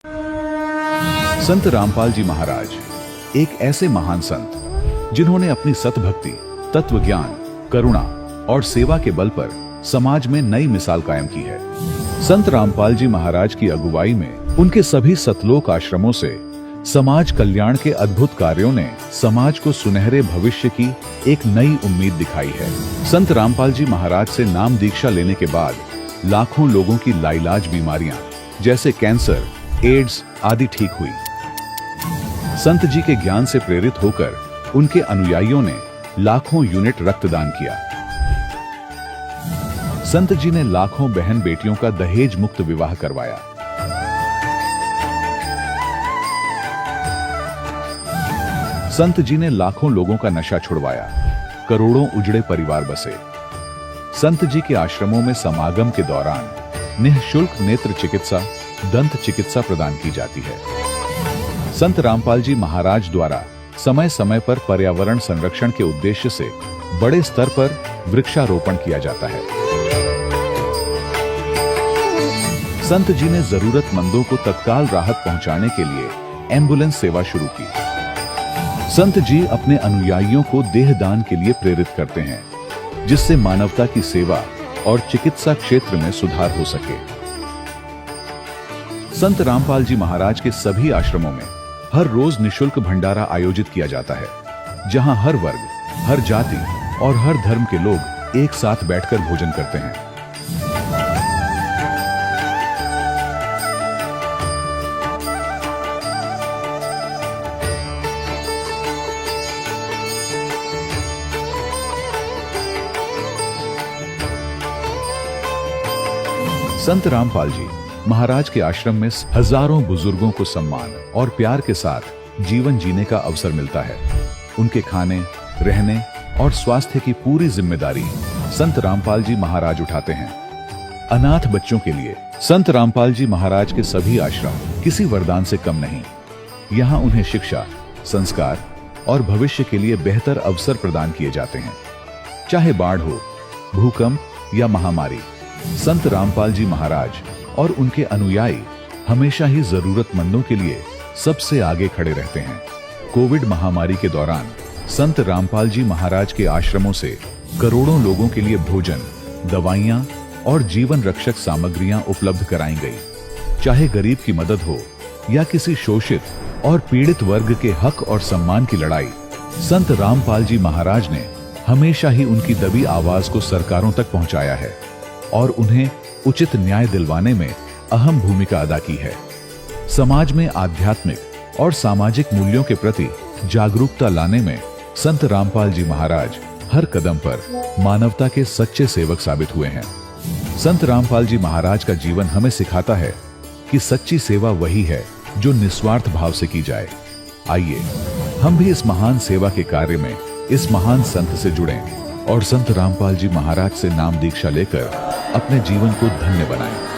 संत रामपाल जी महाराज एक ऐसे महान संत जिन्होंने अपनी सतभक्ति, तत्व ज्ञान, करुणा और सेवा के बल पर समाज में नई मिसाल कायम की है। संत रामपाल जी महाराज की अगुवाई में उनके सभी सतलोक आश्रमों से समाज कल्याण के अद्भुत कार्यों ने समाज को सुनहरे भविष्य की एक नई उम्मीद दिखाई है। संत रामपाल जी महाराज से नाम दीक्षा लेने के बाद लाखों लोगों की लाइलाज बीमारियां जैसे कैंसर, एड्स आदि ठीक हुई। संत जी के ज्ञान से प्रेरित होकर उनके अनुयायियों ने लाखों यूनिट रक्तदान किया। संत जी ने लाखों बहन बेटियों का दहेज मुक्त विवाह करवाया। संत जी ने लाखों लोगों का नशा छुड़वाया, करोड़ों उजड़े परिवार बसे। संत जी के आश्रमों में समागम के दौरान निःशुल्क नेत्र चिकित्सा, दंत चिकित्सा प्रदान की जाती है। संत रामपाल जी महाराज द्वारा समय समय पर पर्यावरण संरक्षण के उद्देश्य से बड़े स्तर पर वृक्षारोपण किया जाता है। संत जी ने जरूरतमंदों को तत्काल राहत पहुंचाने के लिए एम्बुलेंस सेवा शुरू की। संत जी अपने अनुयायियों को देहदान के लिए प्रेरित करते हैं, जिससे मानवता की सेवा और चिकित्सा क्षेत्र में सुधार हो सके। संत रामपाल जी महाराज के सभी आश्रमों में हर रोज निःशुल्क भंडारा आयोजित किया जाता है, जहां हर वर्ग, हर जाति और हर धर्म के लोग एक साथ बैठकर भोजन करते हैं। संत रामपाल जी महाराज के आश्रम में हजारों बुजुर्गों को सम्मान और प्यार के साथ जीवन जीने का अवसर मिलता है। उनके खाने, रहने और स्वास्थ्य की पूरी जिम्मेदारी संत रामपाल जी महाराज उठाते हैं। अनाथ बच्चों के लिए संत रामपाल जी महाराज के सभी आश्रम किसी वरदान से कम नहीं। यहाँ उन्हें शिक्षा, संस्कार और भविष्य के लिए बेहतर अवसर प्रदान किए जाते हैं। चाहे बाढ़ हो, भूकंप या महामारी, संत रामपाल जी महाराज और उनके अनुयायी हमेशा ही जरूरतमंदों के लिए सबसे आगे खड़े रहते हैं। कोविड महामारी के दौरान संत रामपाल जी महाराज के आश्रमों से करोड़ों लोगों के लिए भोजन, दवाइयां और जीवन रक्षक सामग्रियां उपलब्ध कराई गई। चाहे गरीब की मदद हो या किसी शोषित और पीड़ित वर्ग के हक और सम्मान की लड़ाई, संत रामपाल जी महाराज ने हमेशा ही उनकी दबी आवाज को सरकारों तक पहुंचाया है और उन्हें उचित न्याय दिलवाने में अहम भूमिका अदा की है। समाज में आध्यात्मिक और सामाजिक मूल्यों के प्रति जागरूकता लाने में संत रामपाल जी महाराज हर कदम पर मानवता के सच्चे सेवक साबित हुए हैं। संत रामपाल जी महाराज का जीवन हमें सिखाता है कि सच्ची सेवा वही है जो निस्वार्थ भाव से की जाए। आइए हम भी इस महान सेवा के कार्य में इस महान संत से जुड़ें और संत रामपाल जी महाराज से नाम दीक्षा लेकर अपने जीवन को धन्य बनाएं।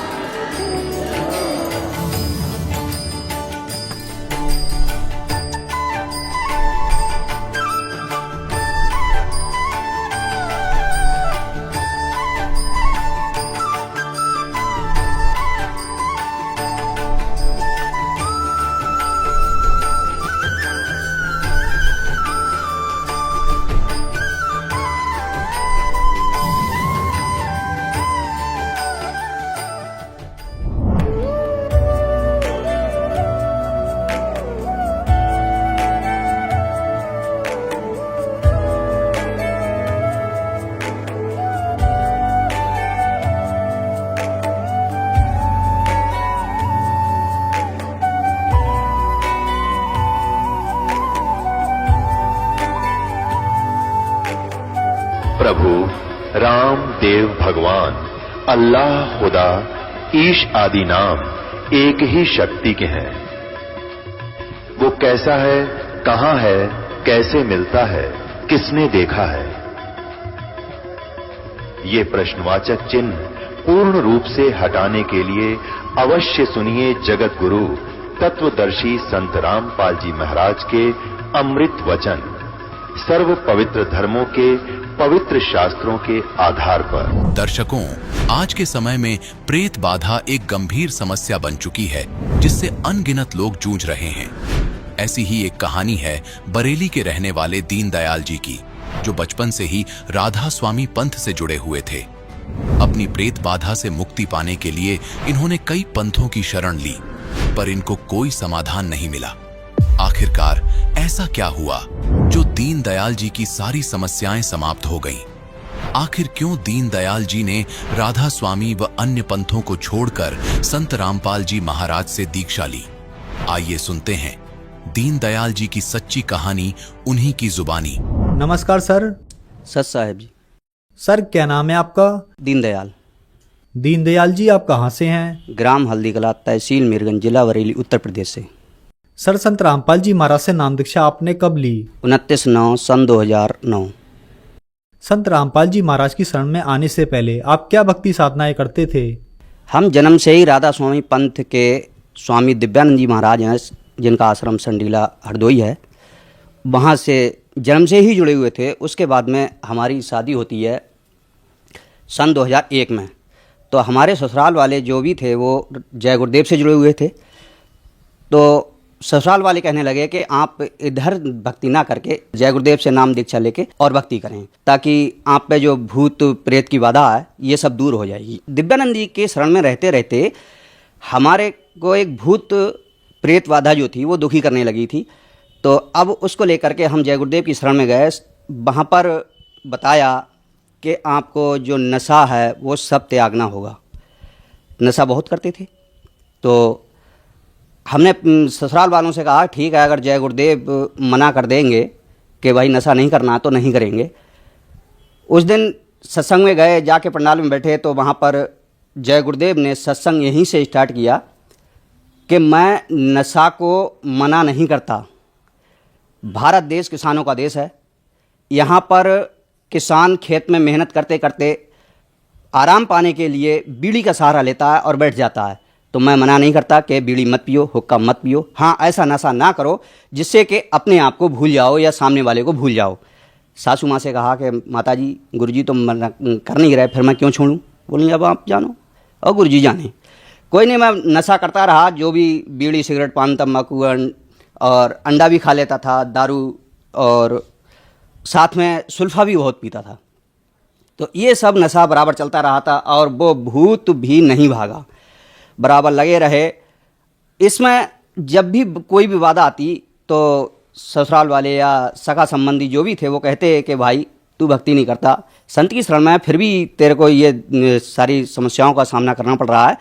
प्रभु राम देव भगवान अल्लाह खुदा ईश आदि नाम एक ही शक्ति के हैं। वो कैसा है, कहां है, कैसे मिलता है, किसने देखा है? ये प्रश्नवाचक चिन्ह पूर्ण रूप से हटाने के लिए अवश्य सुनिए जगत गुरु तत्वदर्शी संत रामपाल जी महाराज के अमृत वचन। सर्व पवित्र धर्मों के पवित्र शास्त्रों के आधार पर। दर्शकों, आज के समय में प्रेत बाधा एक गंभीर समस्या बन चुकी है जिससे अनगिनत लोग जूझ रहे हैं। ऐसी ही एक कहानी है बरेली के रहने वाले दीनदयाल जी की, जो बचपन से ही राधा स्वामी पंथ से जुड़े हुए थे। अपनी प्रेत बाधा से मुक्ति पाने के लिए इन्होंने कई पंथों की शरण ली, पर इनको कोई समाधान नहीं मिला। आखिरकार ऐसा क्या हुआ जो दीनदयाल जी की सारी समस्याएं समाप्त हो गईं? आखिर क्यों दीनदयाल जी ने राधा स्वामी व अन्य पंथों को छोड़कर संत रामपाल जी महाराज से दीक्षा ली? आइए सुनते हैं दीनदयाल जी की सच्ची कहानी उन्हीं की जुबानी। नमस्कार सर। सच साहब जी। सर क्या नाम है आपका? दीनदयाल। दीनदयाल जी आप कहाँ से हैं? ग्राम हल्दी कला, तहसील मीरगंज, जिला बरेली, उत्तर प्रदेश से। सर संत रामपाल जी महाराज से नाम दीक्षा आपने कब ली? 29/9 सन 2009। संत रामपाल जी महाराज की शरण में आने से पहले आप क्या भक्ति साधनाएं करते थे? हम जन्म से ही राधा स्वामी पंथ के स्वामी दिव्यानंद जी महाराज हैं, जिनका आश्रम संडीला हरदोई है, वहाँ से जन्म से ही जुड़े हुए थे। उसके बाद में हमारी शादी होती है सन 2001 में। तो हमारे ससुराल वाले जो भी थे वो जय गुरुदेव से जुड़े हुए थे। तो ससुराल वाले कहने लगे कि आप इधर भक्ति ना करके जय गुरुदेव से नाम दीक्षा लेके और भक्ति करें, ताकि आप पे जो भूत प्रेत की बाधा है ये सब दूर हो जाएगी। दिव्यानंद जी के शरण में रहते रहते हमारे को एक भूत प्रेत बाधा जो थी वो दुखी करने लगी थी। तो अब उसको लेकर के हम जय गुरुदेव की शरण में गए। वहाँ पर बताया कि आपको जो नशा है वो सब त्यागना होगा। नशा बहुत करते थे। तो हमने ससुराल वालों से कहा ठीक है, अगर जय गुरुदेव मना कर देंगे कि भाई नशा नहीं करना तो नहीं करेंगे। उस दिन सत्संग में गए, जाके पंडाल में बैठे तो वहाँ पर जय गुरुदेव ने सत्संग यहीं से स्टार्ट किया कि मैं नशा को मना नहीं करता। भारत देश किसानों का देश है। यहाँ पर किसान खेत में मेहनत करते करते आराम पाने के लिए बीड़ी का सहारा लेता है और बैठ जाता है। तो मैं मना नहीं करता कि बीड़ी मत पियो, हुक्का मत पियो। हाँ, ऐसा नशा ना करो जिससे कि अपने आप को भूल जाओ या सामने वाले को भूल जाओ। सासू माँ से कहा कि माताजी, गुरुजी तो मना कर नहीं रहे, फिर मैं क्यों छोड़ूं? बोली अब आप जानो और गुरुजी जाने। कोई नहीं, मैं नशा करता रहा। जो भी बीड़ी, सिगरेट, पान, तम्बाकू और अंडा भी खा लेता था, दारू, और साथ में सुल्फा भी बहुत पीता था। तो ये सब नशा बराबर चलता रहा था और वो भूत भी नहीं भागा, बराबर लगे रहे। इसमें जब भी कोई भी बाधा आती तो ससुराल वाले या सगा संबंधी जो भी थे वो कहते कि भाई तू भक्ति नहीं करता, संत की शरण में फिर भी तेरे को ये सारी समस्याओं का सामना करना पड़ रहा है।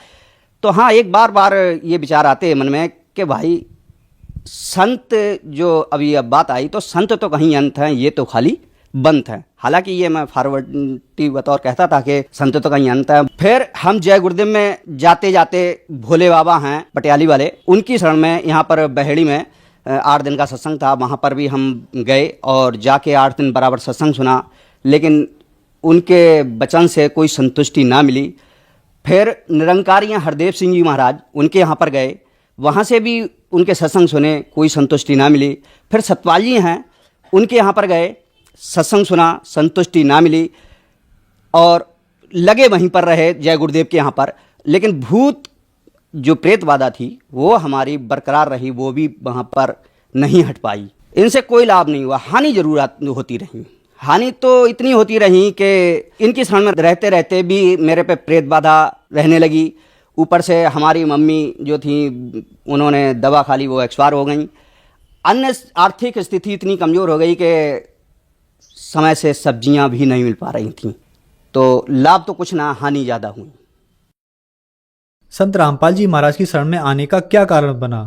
तो हाँ, एक बार ये विचार आते मन में कि भाई संत जो अभी अब बात आई, तो संत तो कहीं अंत हैं, ये तो खाली बंत है। हालांकि ये मैं फॉरवर्ड बतौर कहता था कि संत तो कहीं अंत है। फिर हम जय गुरुदेव में जाते जाते भोले बाबा हैं पटियाली वाले, उनकी शरण में यहाँ पर बहेड़ी में 8 दिन का सत्संग था। वहाँ पर भी हम गए और जाके 8 दिन बराबर सत्संग सुना, लेकिन उनके वचन से कोई संतुष्टि ना मिली। फिर निरंकारी हरदेव सिंह जी महाराज, उनके यहाँ पर गए, वहाँ से भी उनके सत्संग सुने, कोई संतुष्टि ना मिली। फिर सतपाल जी हैं, उनके यहाँ पर गए, सत्संग सुना, संतुष्टि ना मिली और लगे वहीं पर रहे जय गुरुदेव के यहाँ पर। लेकिन भूत जो प्रेत बाधा थी वो हमारी बरकरार रही, वो भी वहाँ पर नहीं हट पाई। इनसे कोई लाभ नहीं हुआ, हानि जरूर होती रही। हानि तो इतनी होती रही कि इनकी शरण में रहते रहते भी मेरे पे प्रेत बाधा रहने लगी। ऊपर से हमारी मम्मी जो थी उन्होंने दवा खा ली, वो एक्सपायर हो गई। अन्य आर्थिक स्थिति इतनी कमज़ोर हो गई कि समय से सब्जियां भी नहीं मिल पा रही थीं। तो लाभ तो कुछ ना, हानि ज़्यादा हुई। संत रामपाल जी महाराज की शरण में आने का क्या कारण बना?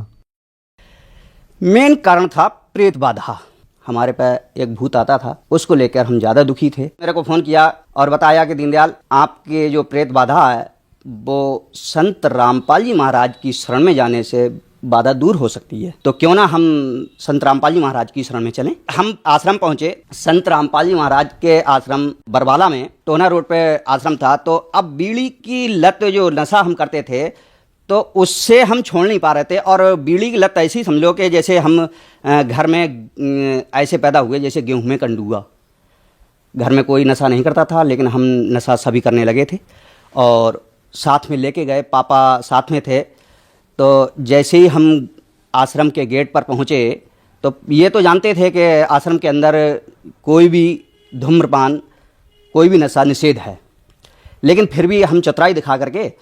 मेन कारण था प्रेत बाधा। हमारे पे एक भूत आता था, उसको लेकर हम ज़्यादा दुखी थे। मेरे को फ़ोन किया और बताया कि दीनदयाल, आपके जो प्रेत बाधा है वो संत रामपाल जी महाराज की शरण में जाने से बाधा दूर हो सकती है। तो क्यों ना हम संत रामपाल जी महाराज की शरण में चलें। हम आश्रम पहुंचे। संत रामपाल जी महाराज के आश्रम बरवाला में, टोना रोड पे आश्रम था। तो अब बीड़ी की लत, जो नशा हम करते थे, तो उससे हम छोड़ नहीं पा रहे थे। और बीड़ी की लत ऐसी समझ लो कि जैसे हम घर में ऐसे पैदा हुए जैसे गेहूं में कंडुआ। घर में कोई नशा नहीं करता था, लेकिन हम नशा सभी करने लगे थे और साथ में लेके गए, पापा साथ में थे। तो जैसे ही हम आश्रम के गेट पर पहुँचे तो ये तो जानते थे कि आश्रम के अंदर कोई भी धूम्रपान, कोई भी नशा निषेध है, लेकिन फिर भी हम चतुराई दिखा करके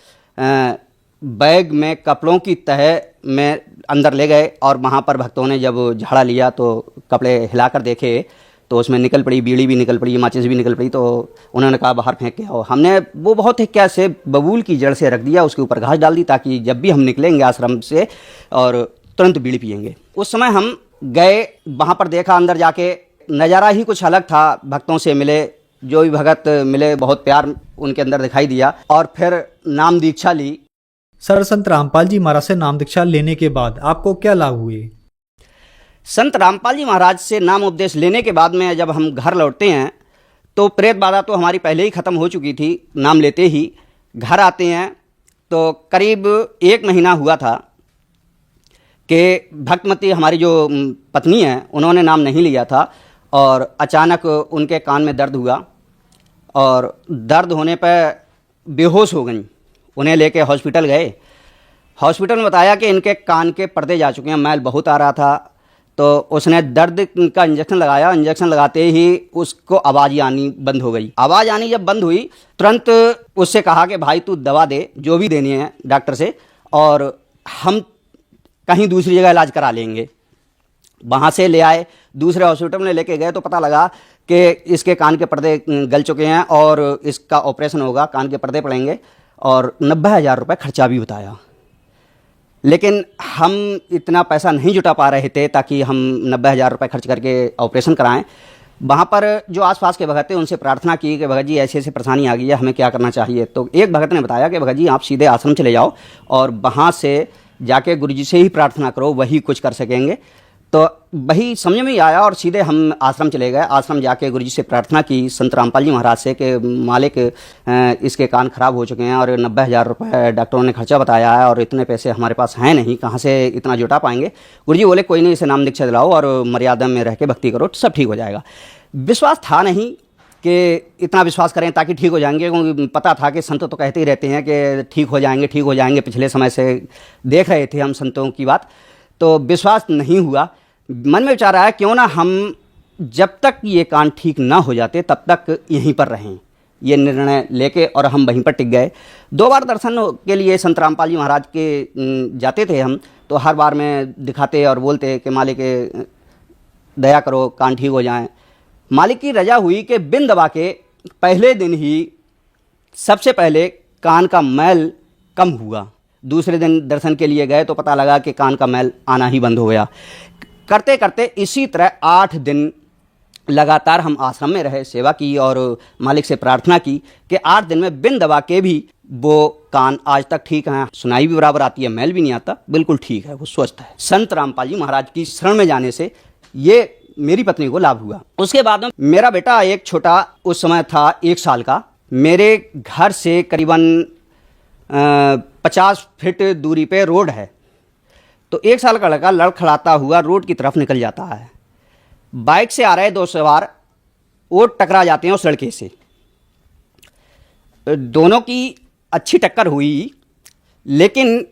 बैग में कपड़ों की तह में अंदर ले गए। और वहाँ पर भक्तों ने जब झाड़ा लिया तो कपड़े हिलाकर देखे तो उसमें निकल पड़ी, बीड़ी भी निकल पड़ी, माचिस भी निकल पड़ी। तो उन्होंने कहा बाहर फेंक के आओ। हमने वो बहुत ही क्या से बबूल की जड़ से रख दिया, उसके ऊपर घास डाल दी ताकि जब भी हम निकलेंगे आश्रम से और तुरंत बीड़ी पिएंगे। उस समय हम गए, वहाँ पर देखा, अंदर जाके नज़ारा ही कुछ अलग था। भक्तों से मिले, जो भी भगत मिले बहुत प्यार उनके अंदर दिखाई दिया और फिर नाम दीक्षा ली। सर, संत रामपाल जी महाराज से नाम दीक्षा लेने के बाद आपको क्या लाभ हुए? संत रामपाल जी महाराज से नाम उपदेश लेने के बाद में जब हम घर लौटते हैं तो प्रेत बाधा तो हमारी पहले ही ख़त्म हो चुकी थी। नाम लेते ही घर आते हैं तो करीब 1 महीना हुआ था कि भक्तमती हमारी जो पत्नी है उन्होंने नाम नहीं लिया था और अचानक उनके कान में दर्द हुआ और दर्द होने पर बेहोश हो गई। उन्हें लेके हॉस्पिटल गए। हॉस्पिटल में बताया कि इनके कान के पर्दे जा चुके हैं, मैल बहुत आ रहा था। तो उसने दर्द का इंजेक्शन लगाया। इंजेक्शन लगाते ही उसको आवाज़ आनी बंद हो गई। आवाज़ आनी जब बंद हुई तुरंत उससे कहा कि भाई तू दवा दे, जो भी देनी है डॉक्टर से, और हम कहीं दूसरी जगह इलाज करा लेंगे। वहाँ से ले आए, दूसरे हॉस्पिटल में लेके गए तो पता लगा कि इसके कान के पर्दे गल चुके हैं और इसका ऑपरेशन होगा, कान के पर्दे पड़ेंगे और 90,000 रुपये खर्चा भी बताया। लेकिन हम इतना पैसा नहीं जुटा पा रहे थे ताकि हम 90,000 रुपये खर्च करके ऑपरेशन कराएं। वहाँ पर जो आसपास के भगत थे उनसे प्रार्थना की कि भगत जी ऐसे ऐसे परेशानी आ गई है, हमें क्या करना चाहिए। तो एक भगत ने बताया कि भगत जी आप सीधे आश्रम चले जाओ और वहाँ से जाके गुरु जी से ही प्रार्थना करो, वही कुछ कर सकेंगे। तो वही समझ में ही आया और सीधे हम आश्रम चले गए। आश्रम जाके गुरु जी से प्रार्थना की संत रामपाल जी महाराज से कि मालिक इसके कान खराब हो चुके हैं और 90,000 रुपये डॉक्टरों ने खर्चा बताया है और इतने पैसे हमारे पास हैं नहीं, कहाँ से इतना जुटा पाएंगे। गुरु जी बोले कोई नहीं, इसे नाम दीक्षा दिलाओ और मर्यादा में रह के भक्ति करो, सब ठीक हो जाएगा। विश्वास था नहीं कि इतना विश्वास करें ताकि ठीक हो जाएंगे, क्योंकि पता था कि संत तो कहते ही रहते हैं कि ठीक हो जाएंगे, ठीक हो जाएंगे। पिछले समय से देख रहे थे हम संतों की बात, तो विश्वास नहीं हुआ। मन में विचार आया क्यों ना हम जब तक ये कान ठीक ना हो जाते तब तक यहीं पर रहें। ये निर्णय लेके और हम वहीं पर टिक गए। 2 बार दर्शन के लिए संत रामपाल जी महाराज के जाते थे हम, तो हर बार में दिखाते और बोलते कि मालिक दया करो, कान ठीक हो जाएं। मालिक की रजा हुई कि बिन दबा के पहले दिन ही सबसे पहले कान का मैल कम हुआ। दूसरे दिन दर्शन के लिए गए तो पता लगा कि कान का मैल आना ही बंद हो गया। करते करते इसी तरह 8 दिन लगातार हम आश्रम में रहे, सेवा की और मालिक से प्रार्थना की कि 8 दिन में बिन दबा के भी वो कान आज तक ठीक हैं, सुनाई भी बराबर आती है, मैल भी नहीं आता, बिल्कुल ठीक है, वो स्वस्थ है। संत रामपाल जी महाराज की शरण में जाने से ये मेरी पत्नी को लाभ हुआ। उसके बाद में मेरा बेटा एक छोटा उस समय था 1 साल का, मेरे घर से करीबन 50 फीट दूरी पे रोड है। तो 1 साल का लड़का लड़खड़ाता हुआ रोड की तरफ निकल जाता है। बाइक से आ रहे 2 सवार वो टकरा जाते हैं उस लड़के से। दोनों की अच्छी टक्कर हुई, लेकिन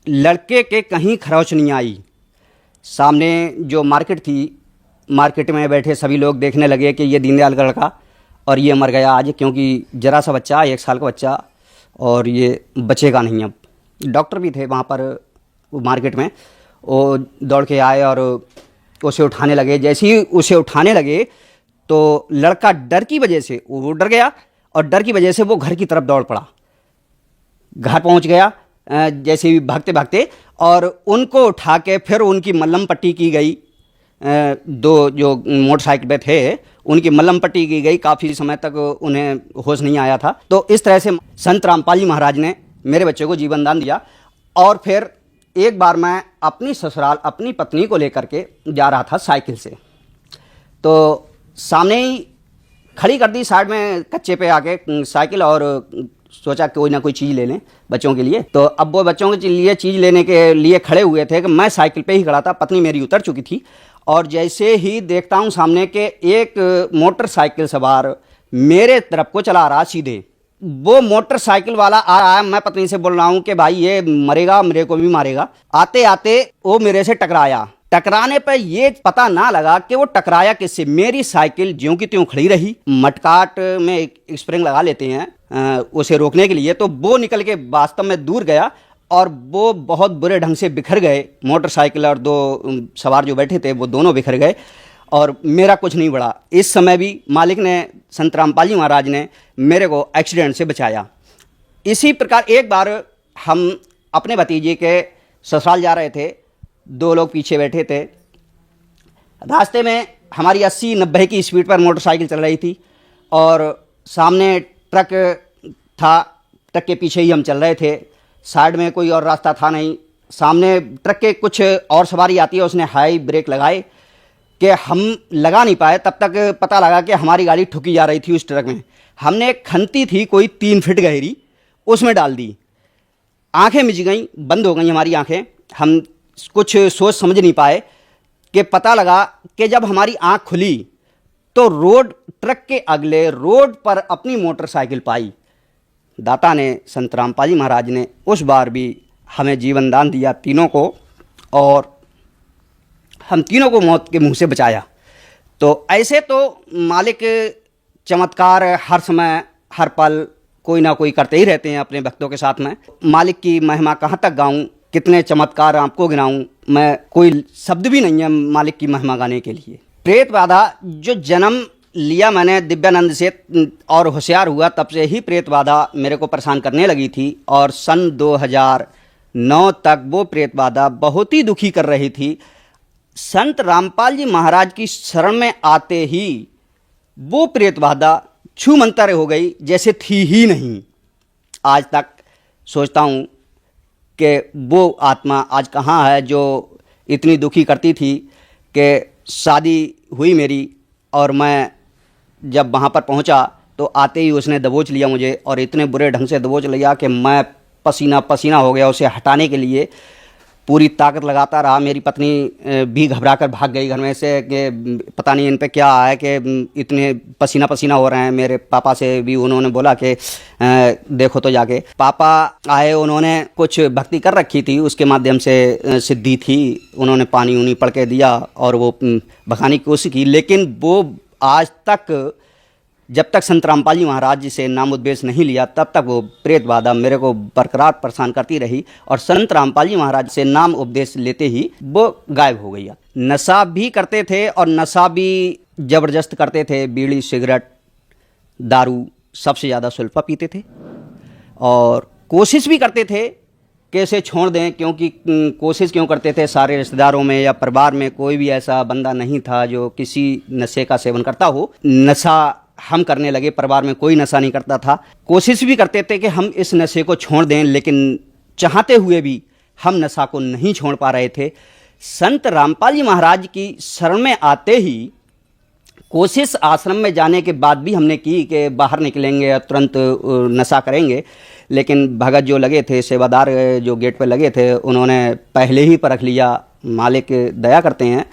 लड़के के कहीं खरोच नहीं आई। सामने जो मार्केट थी, मार्केट में बैठे सभी लोग देखने लगे कि ये दीनदयाल का लड़का और ये मर गया आज, क्योंकि जरा सा बच्चा, 1 साल का बच्चा, और ये बचेगा नहीं। अब डॉक्टर भी थे वहाँ पर मार्केट में, वो दौड़ के आए और उसे उठाने लगे। जैसे ही उसे उठाने लगे तो लड़का डर की वजह से वो डर गया और डर की वजह से वो घर की तरफ दौड़ पड़ा। घर पहुंच गया जैसे ही भागते भागते, और उनको उठा के फिर उनकी मल्लम पट्टी की गई। 2 जो मोटरसाइकिल पे थे उनकी मल्लम पट्टी की गई। काफ़ी समय तक उन्हें होश नहीं आया था। तो इस तरह से संत रामपाल जी महाराज ने मेरे बच्चे को जीवन दान दिया। और फिर एक बार मैं अपनी ससुराल अपनी पत्नी को लेकर के जा रहा था साइकिल से, तो सामने ही खड़ी कर दी साइड में कच्चे पे आके साइकिल, और सोचा कोई ना कोई चीज़ ले लें बच्चों के लिए। तो अब वो बच्चों के लिए चीज़ लेने के लिए खड़े हुए थे कि मैं साइकिल पे ही खड़ा था, पत्नी मेरी उतर चुकी थी, और जैसे ही देखता हूँ सामने के एक मोटरसाइकिल सवार मेरे तरफ को चला रहा सीधे। वो मोटरसाइकिल वाला आ रहा है, मैं पत्नी से बोल रहा हूँ कि भाई ये मरेगा, मेरे को भी मारेगा। आते आते वो मेरे से टकराया। टकराने पर ये पता ना लगा कि वो टकराया किससे। मेरी साइकिल ज्यों की त्यों खड़ी रही। मटकाट में एक स्प्रिंग लगा लेते हैं उसे रोकने के लिए, तो वो निकल के वास्तव में दूर गया और वो बहुत बुरे ढंग से बिखर गए। मोटरसाइकिल और दो सवार जो बैठे थे वो दोनों बिखर गए और मेरा कुछ नहीं बढ़ा। इस समय भी मालिक ने, संत रामपाल जी महाराज ने मेरे को एक्सीडेंट से बचाया। इसी प्रकार एक बार हम अपने भतीजे के ससुराल जा रहे थे, दो लोग पीछे बैठे थे। रास्ते में हमारी 80-90 की स्पीड पर मोटरसाइकिल चल रही थी और सामने ट्रक था। ट्रक के पीछे ही हम चल रहे थे, साइड में कोई और रास्ता था नहीं। सामने ट्रक के कुछ और सवारी आती है, उसने हाई ब्रेक लगाए कि हम लगा नहीं पाए। तब तक पता लगा कि हमारी गाड़ी ठुकी जा रही थी उस ट्रक में। हमने एक खंती थी कोई 3 फीट गहरी, उसमें डाल दी। आंखें मिच गई, बंद हो गई हमारी आंखें। हम कुछ सोच समझ नहीं पाए कि पता लगा कि जब हमारी आंख खुली तो रोड, ट्रक के अगले रोड पर अपनी मोटरसाइकिल पाई। दाता ने, संत रामपाल जी महाराज ने उस बार भी हमें जीवन दान दिया तीनों को, और हम तीनों को मौत के मुंह से बचाया। तो ऐसे तो मालिक चमत्कार हर समय हर पल कोई ना कोई करते ही रहते हैं अपने भक्तों के साथ में। मालिक की महिमा कहाँ तक गाऊं, कितने चमत्कार आपको गिनाऊं, मैं कोई शब्द भी नहीं है मालिक की महिमा गाने के लिए। प्रेत बाधा जो जन्म लिया मैंने दिव्यानंद से और होशियार हुआ, तब से ही प्रेत बाधा मेरे को परेशान करने लगी थी, और सन 2009 तक वो प्रेत बाधा बहुत ही दुखी कर रही थी। संत रामपाल जी महाराज की शरण में आते ही वो प्रेत बाधा छूमंतर हो गई, जैसे थी ही नहीं। आज तक सोचता हूँ कि वो आत्मा आज कहाँ है जो इतनी दुखी करती थी। कि शादी हुई मेरी और मैं जब वहाँ पर पहुँचा तो आते ही उसने दबोच लिया मुझे, और इतने बुरे ढंग से दबोच लिया कि मैं पसीना पसीना हो गया। उसे हटाने के लिए पूरी ताकत लगाता रहा। मेरी पत्नी भी घबरा कर भाग गई घर में से कि पता नहीं इन पे क्या है कि इतने पसीना पसीना हो रहे हैं। मेरे पापा से भी उन्होंने बोला कि देखो तो जाके। पापा आए, उन्होंने कुछ भक्ति कर रखी थी, उसके माध्यम से सिद्धि थी। उन्होंने पानी उनी पड़ के दिया और वो भगाने की कोशिश की, लेकिन वो आज तक, जब तक संत रामपाल जी महाराज जी से नाम उपदेश नहीं लिया, तब तक वो प्रेत बाधा मेरे को बरकरार परेशान करती रही। और संत रामपाल जी महाराज से नाम उपदेश लेते ही वो गायब हो गई। नशा भी करते थे और नशा भी जबरदस्त करते थे। बीड़ी, सिगरेट, दारू, सबसे ज़्यादा सुल्फा पीते थे, और कोशिश भी करते थे कि इसे छोड़ दें। क्योंकि कोशिश क्यों करते थे, सारे रिश्तेदारों में या परिवार में कोई भी ऐसा बंदा नहीं था जो किसी नशे का सेवन करता हो। नशा हम करने लगे, परिवार में कोई नशा नहीं करता था। कोशिश भी करते थे कि हम इस नशे को छोड़ दें, लेकिन चाहते हुए भी हम नशा को नहीं छोड़ पा रहे थे। संत रामपाल जी महाराज की शरण में आते ही कोशिश आश्रम में जाने के बाद भी हमने की कि बाहर निकलेंगे और तुरंत नशा करेंगे, लेकिन भगत जो लगे थे, सेवादार जो गेट पर लगे थे, उन्होंने पहले ही परख लिया। मालिक दया करते हैं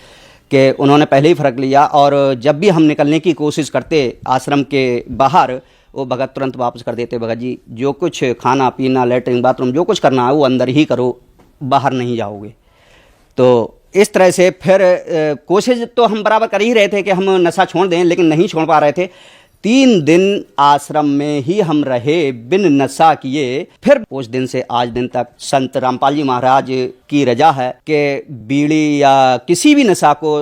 कि उन्होंने पहले ही फर्क लिया, और जब भी हम निकलने की कोशिश करते आश्रम के बाहर, वो भगत तुरंत वापस कर देते। भगत जी, जो कुछ खाना पीना, लेटरिन बाथरूम, जो कुछ करना है वो अंदर ही करो, बाहर नहीं जाओगे। तो इस तरह से फिर कोशिश तो हम बराबर कर ही रहे थे कि हम नशा छोड़ दें, लेकिन नहीं छोड़ पा रहे थे। 3 दिन आश्रम में ही हम रहे बिन नशा किए। फिर उस दिन से आज दिन तक संत रामपाल जी महाराज की रजा है कि बीड़ी या किसी भी नशा को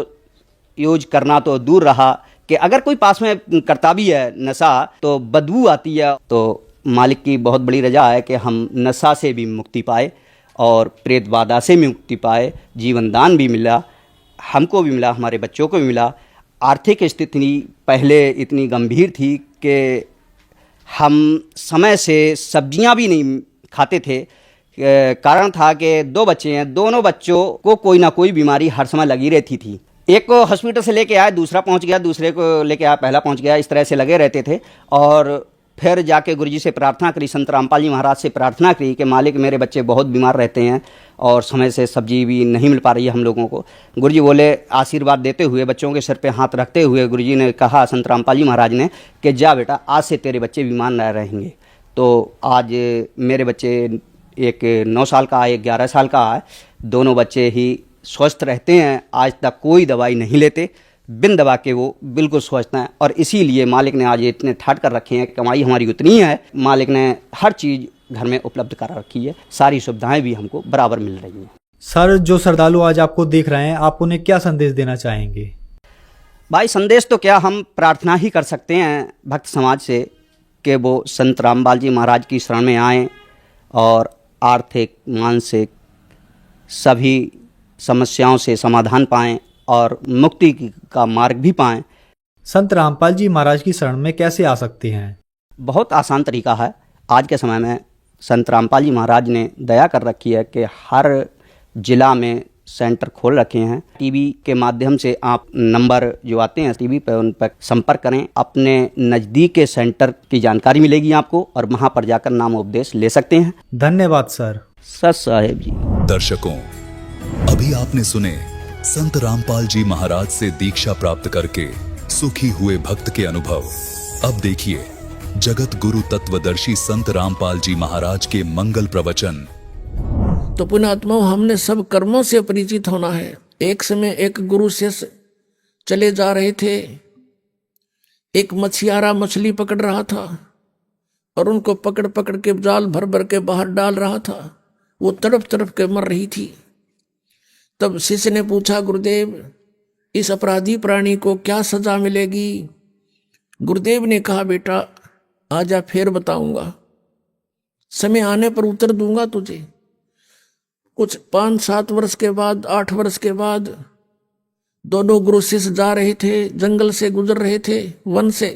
यूज करना तो दूर रहा, कि अगर कोई पास में करता भी है नशा तो बदबू आती है। तो मालिक की बहुत बड़ी रजा है कि हम नशा से भी मुक्ति पाए और प्रेत बाधा से भी मुक्ति पाए। जीवन दान भी मिला, हमको भी मिला, हमारे बच्चों को भी मिला। आर्थिक स्थिति पहले इतनी गंभीर थी कि हम समय से सब्जियां भी नहीं खाते थे। कारण था कि 2 बच्चे हैं, दोनों बच्चों को कोई ना कोई बीमारी हर समय लगी रहती थी। एक को हॉस्पिटल से लेके आया, दूसरा पहुंच गया, दूसरे को लेके आया, पहला पहुंच गया, इस तरह से लगे रहते थे। और फिर जाके गुरुजी से प्रार्थना करी, संत रामपाल जी महाराज से प्रार्थना करी कि मालिक मेरे बच्चे बहुत बीमार रहते हैं और समय से सब्जी भी नहीं मिल पा रही है हम लोगों को। गुरुजी बोले, आशीर्वाद देते हुए बच्चों के सिर पे हाथ रखते हुए गुरुजी ने कहा संत रामपाल जी महाराज ने कि जा बेटा, आज से तेरे बच्चे बीमार न रहेंगे। तो आज मेरे बच्चे, एक 9 साल का है, एक 11 साल का है, दोनों बच्चे ही स्वस्थ रहते हैं। आज तक कोई दवाई नहीं लेते, बिन दवा के वो बिल्कुल स्वस्थ हैं। और इसीलिए मालिक ने आज ये इतने ठाट कर रखे हैं, कमाई हमारी उतनी है, मालिक ने हर चीज़ घर में उपलब्ध करा रखी है, सारी सुविधाएं भी हमको बराबर मिल रही हैं। सर, जो श्रद्धालु आज आपको देख रहे हैं, आप उन्हें क्या संदेश देना चाहेंगे? भाई संदेश तो क्या, हम प्रार्थना ही कर सकते हैं भक्त समाज से कि वो संत रामपाल जी महाराज की शरण में आएँ और आर्थिक मानसिक सभी समस्याओं से समाधान पाएँ और मुक्ति का मार्ग भी पाएँ। संत रामपाल जी महाराज की शरण में कैसे आ सकते हैं? बहुत आसान तरीका है। आज के समय में संत रामपाल जी महाराज ने दया कर रखी है कि हर जिला में सेंटर खोल रखे हैं। टीवी के माध्यम से आप नंबर जो आते हैं टीवी पर, उन पर संपर्क करें, अपने नज़दीक के सेंटर की जानकारी मिलेगी आपको और वहाँ पर जाकर नाम उपदेश ले सकते हैं। धन्यवाद सर। सच साहेब जी। दर्शकों, अभी आपने सुने संत रामपाल जी महाराज से दीक्षा प्राप्त करके सुखी हुए भक्त के अनुभव। अब देखिए जगत गुरु तत्वदर्शी संत रामपाल जी महाराज के मंगल प्रवचन। तो पुण्यात्माओं, हमने सब कर्मों से परिचित होना है। एक समय एक गुरु शिष्य चले जा रहे थे, एक मछियारा मछली पकड़ रहा था और उनको पकड़ पकड़ के जाल भर भर के बाहर डाल रहा था। वो तड़प तड़प के मर रही थी। तब शिष्य ने पूछा, गुरुदेव इस अपराधी प्राणी को क्या सजा मिलेगी? गुरुदेव ने कहा, बेटा आजा, फिर बताऊंगा, समय आने पर उत्तर दूंगा तुझे। कुछ 5-7 वर्ष के बाद, 8 वर्ष के बाद दोनों गुरु शिष्य जा रहे थे, जंगल से गुजर रहे थे, वन से।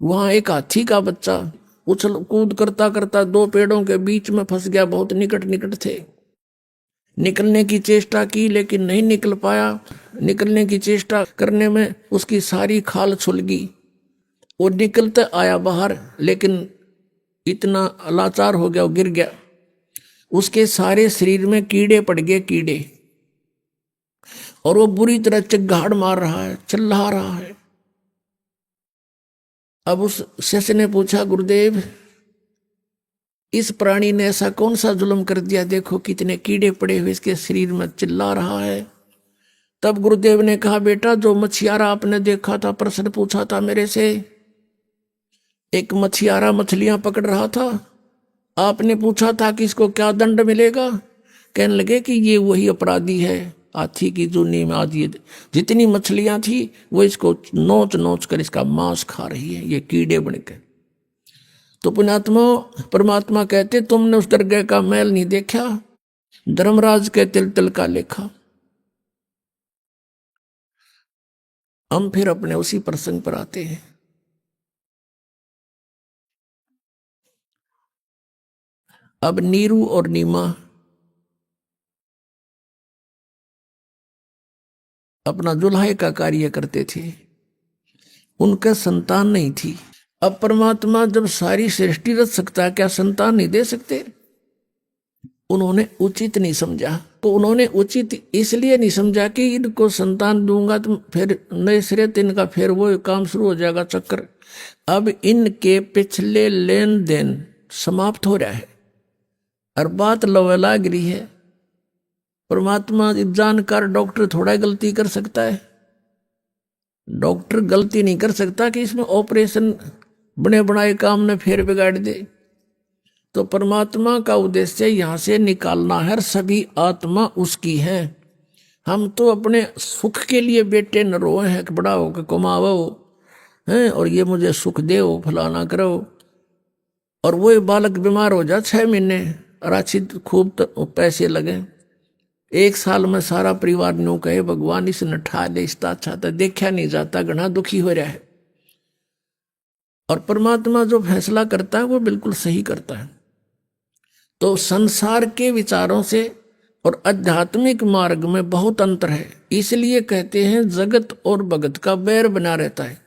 वहां एक हाथी का बच्चा उछल कूद करता करता 2 पेड़ों के बीच में फंस गया। बहुत निकट निकट थे। निकलने की चेष्टा की लेकिन नहीं निकल पाया। निकलने की चेष्टा करने में उसकी सारी खाल छुल गई। वो निकलते आया बाहर, लेकिन इतना लाचार हो गया, वो गिर गया। उसके सारे शरीर में कीड़े पड़ गए, कीड़े, और वो बुरी तरह चिल्लाहट मार रहा है, चिल्ला रहा है। अब उस शिष्य ने पूछा, गुरुदेव इस प्राणी ने ऐसा कौन सा जुल्म कर दिया, देखो कितने कीड़े पड़े हुए इसके शरीर में, चिल्ला रहा है। तब गुरुदेव ने कहा, बेटा जो मछियारा आपने देखा था, प्रश्न पूछा था मेरे से, एक मछियारा मछलियां पकड़ रहा था, आपने पूछा था कि इसको क्या दंड मिलेगा? कहने लगे कि ये वही अपराधी है, हाथी की जूनी में आज ये जितनी मछलियां थी वो इसको नोच नोच कर इसका मांस खा रही है, ये कीड़े बनकर। तो पुण्यात्मा, परमात्मा कहते, तुमने उस दरगाह का मैल नहीं देखा, धर्मराज के तिल तिल का लेखा। हम फिर अपने उसी प्रसंग पर आते हैं। अब नीरू और नीमा अपना जुल्हे का कार्य करते थे, उनका संतान नहीं थी। अब परमात्मा जब सारी सृष्टि रच सकता है, क्या संतान नहीं दे सकते? उन्होंने उचित नहीं समझा। तो उन्होंने उचित इसलिए नहीं समझा कि इनको संतान दूंगा तो फिर नए सिरे इनका फिर वो काम शुरू हो जाएगा, चक्कर। अब इनके पिछले लेन देन समाप्त हो रहा है और बात लवेला गिरी है। परमात्मा जानकर डॉक्टर थोड़ा गलती कर सकता है? डॉक्टर गलती नहीं कर सकता कि इसमें ऑपरेशन बने बनाए काम ने फिर बिगाड़ दे। तो परमात्मा का उद्देश्य यहाँ से निकालना है, सभी आत्मा उसकी है। हम तो अपने सुख के लिए बेटे न रोए हैं कि बड़ा हो के कमावो हैं और ये मुझे सुख दे, फलाना करो। और वो बालक बीमार हो जा 6 महीने और अच्छी खूब तो पैसे लगे, 1 साल में सारा परिवार न्यू कहे भगवान इसने ठा ले, इसका अच्छा था, देखा नहीं जाता, घना दुखी हो रहा है। और परमात्मा जो फैसला करता है वो बिल्कुल सही करता है। तो संसार के विचारों से और आध्यात्मिक मार्ग में बहुत अंतर है। इसलिए कहते हैं जगत और भगत का बैर बना रहता है।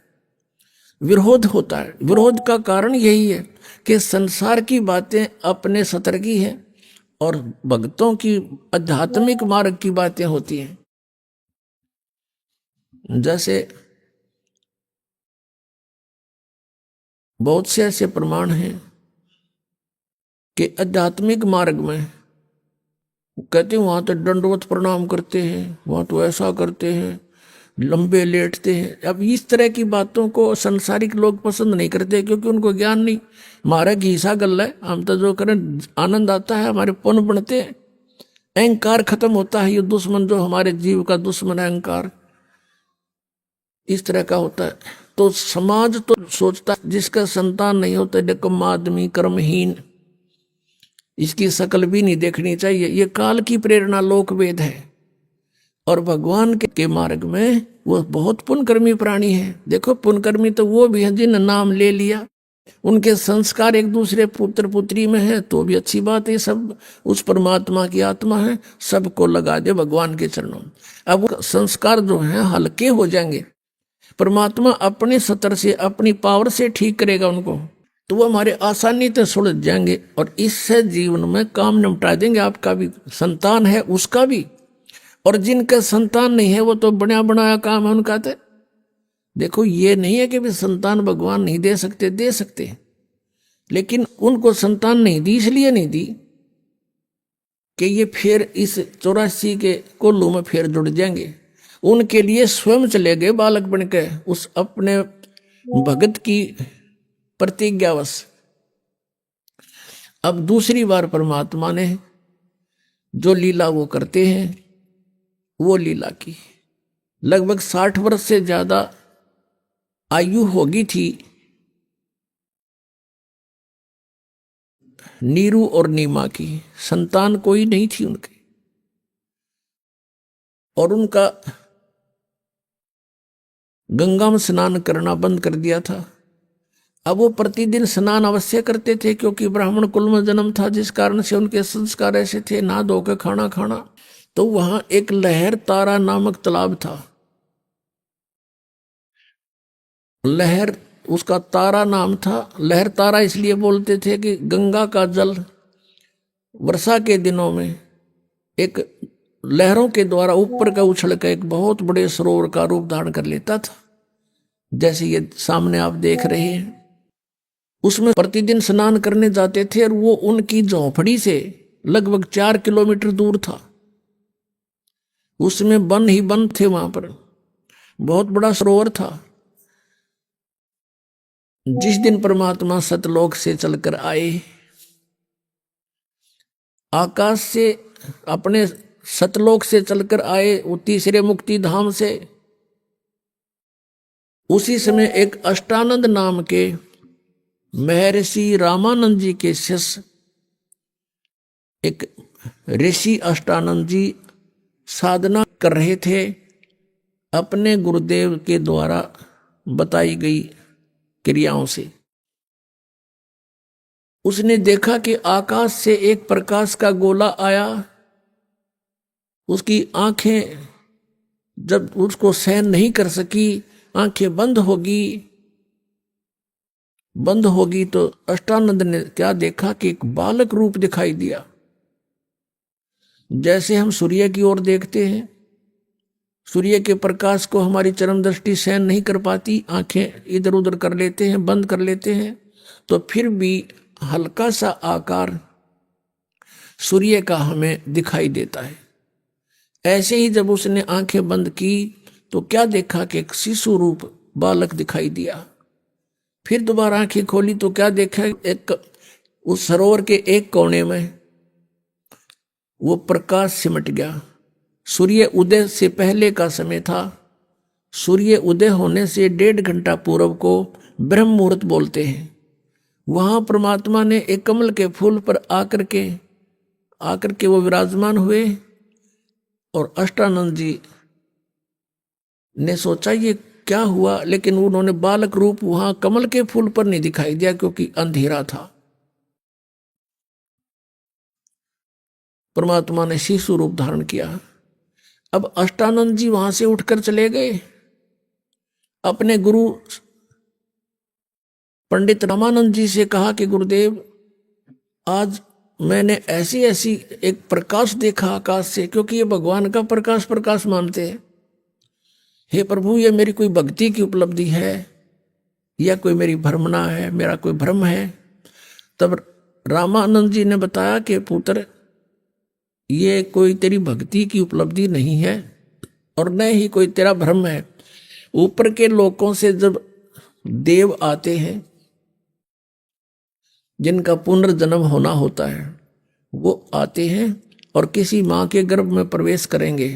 विरोध होता है। विरोध का कारण यही है कि संसार की बातें अपने सतर की है और भक्तों की आध्यात्मिक मार्ग की बातें होती हैं। जैसे बहुत से ऐसे प्रमाण हैं कि आध्यात्मिक मार्ग में कहते हैं वहां तो दंडवत प्रणाम करते हैं, वहां तो ऐसा करते हैं, लंबे लेटते हैं। अब इस तरह की बातों को संसारिक लोग पसंद नहीं करते क्योंकि उनको ज्ञान नहीं। हमारा घीसा गल है, हम तो जो करें आनंद आता है, हमारे पुण्य बनते हैं, अहंकार खत्म होता है। ये दुश्मन जो हमारे जीव का दुश्मन है अहंकार, इस तरह का होता है। तो समाज तो सोचता है जिसका संतान नहीं होता निकम्मा आदमी, कर्महीन, इसकी शकल भी नहीं देखनी चाहिए। ये काल की प्रेरणा, लोक वेद है। और भगवान के मार्ग में वो बहुत पुण्यकर्मी प्राणी है। देखो पुण्यकर्मी तो वो भी है जिन नाम ले लिया, उनके संस्कार एक दूसरे पुत्र पुत्री में है तो भी अच्छी बात है। सब उस परमात्मा की आत्मा है, सबको लगा दे भगवान के चरणों में। अब संस्कार जो है हल्के हो जाएंगे, परमात्मा अपने सतर से, अपनी पावर से ठीक करेगा उनको, तो वो हमारे आसानी से सुलझ जाएंगे और इससे जीवन में काम निपटा देंगे। आपका भी संतान है उसका भी, और जिनका संतान नहीं है वो तो बना बनाया काम है उनका। तो देखो ये नहीं है कि भी संतान भगवान नहीं दे सकते, दे सकते, लेकिन उनको संतान नहीं दी इसलिए नहीं दी कि ये फिर इस 84 के कोल्लू में फिर जुड़ जाएंगे। उनके लिए स्वयं चले गए बालक बनके उस अपने भगत की प्रतिज्ञावश। अब दूसरी बार परमात्मा ने जो लीला वो करते हैं, वो लीला की लगभग 60 वर्ष से ज्यादा आयु होगी थी नीरू और नीमा की। संतान कोई नहीं थी उनके, और उनका गंगा में स्नान करना बंद कर दिया था। अब वो प्रतिदिन स्नान अवश्य करते थे क्योंकि ब्राह्मण कुल में जन्म था, जिस कारण से उनके संस्कार ऐसे थे, नहा धोकर खाना खाना। तो वहां एक लहर तारा नामक तालाब था। लहर उसका तारा नाम था। लहर तारा इसलिए बोलते थे कि गंगा का जल वर्षा के दिनों में एक लहरों के द्वारा ऊपर का उछल कर एक बहुत बड़े सरोवर का रूप धारण कर लेता था, जैसे ये सामने आप देख रहे हैं। उसमें प्रतिदिन स्नान करने जाते थे और वो उनकी झोपड़ी से लगभग 4 किलोमीटर दूर था। उसमें वन ही वन थे, वहां पर बहुत बड़ा सरोवर था। जिस दिन परमात्मा सतलोक से चलकर आए, आकाश से अपने सतलोक से चलकर आए, वो तीसरे मुक्ति धाम से, उसी समय एक अष्टानंद नाम के महर्षि रामानंद जी के शिष्य, एक ऋषि अष्टानंद जी साधना कर रहे थे अपने गुरुदेव के द्वारा बताई गई क्रियाओं से। उसने देखा कि आकाश से एक प्रकाश का गोला आया। उसकी आंखें जब उसको सहन नहीं कर सकी, आंखें बंद होगी तो अष्टानंद ने क्या देखा कि एक बालक रूप दिखाई दिया। जैसे हम सूर्य की ओर देखते हैं, सूर्य के प्रकाश को हमारी चरम दृष्टि सहन नहीं कर पाती, आंखें इधर उधर कर लेते हैं, बंद कर लेते हैं, तो फिर भी हल्का सा आकार सूर्य का हमें दिखाई देता है। ऐसे ही जब उसने आंखें बंद की तो क्या देखा कि एक शिशु रूप बालक दिखाई दिया। फिर दोबारा आंखें खोली तो क्या देखा, एक उस सरोवर के एक कोने में वो प्रकाश सिमट गया। सूर्य उदय से पहले का समय था। सूर्य उदय होने से 1.5 घंटा पूर्व को ब्रह्म मुहूर्त बोलते हैं। वहां परमात्मा ने एक कमल के फूल पर आकर के वो विराजमान हुए, और अष्टानंद जी ने सोचा ये क्या हुआ, लेकिन उन्होंने बालक रूप वहां कमल के फूल पर नहीं दिखाई दिया क्योंकि अंधेरा था। परमात्मा ने शिशु रूप धारण किया। अब अष्टानंद जी वहां से उठकर चले गए। अपने गुरु पंडित रामानंद जी से कहा कि गुरुदेव, आज मैंने ऐसी ऐसी एक प्रकाश देखा आकाश से, क्योंकि ये भगवान का प्रकाश प्रकाश मानते हैं। हे प्रभु, ये मेरी कोई भक्ति की उपलब्धि है या कोई मेरी भ्रमणा है, मेरा कोई भ्रम है? तब रामानंद जी ने बताया कि पुत्र, ये कोई तेरी भक्ति की उपलब्धि नहीं है और न ही कोई तेरा भ्रम है। ऊपर के लोकों से जब देव आते हैं जिनका पुनर्जन्म होना होता है, वो आते हैं और किसी माँ के गर्भ में प्रवेश करेंगे,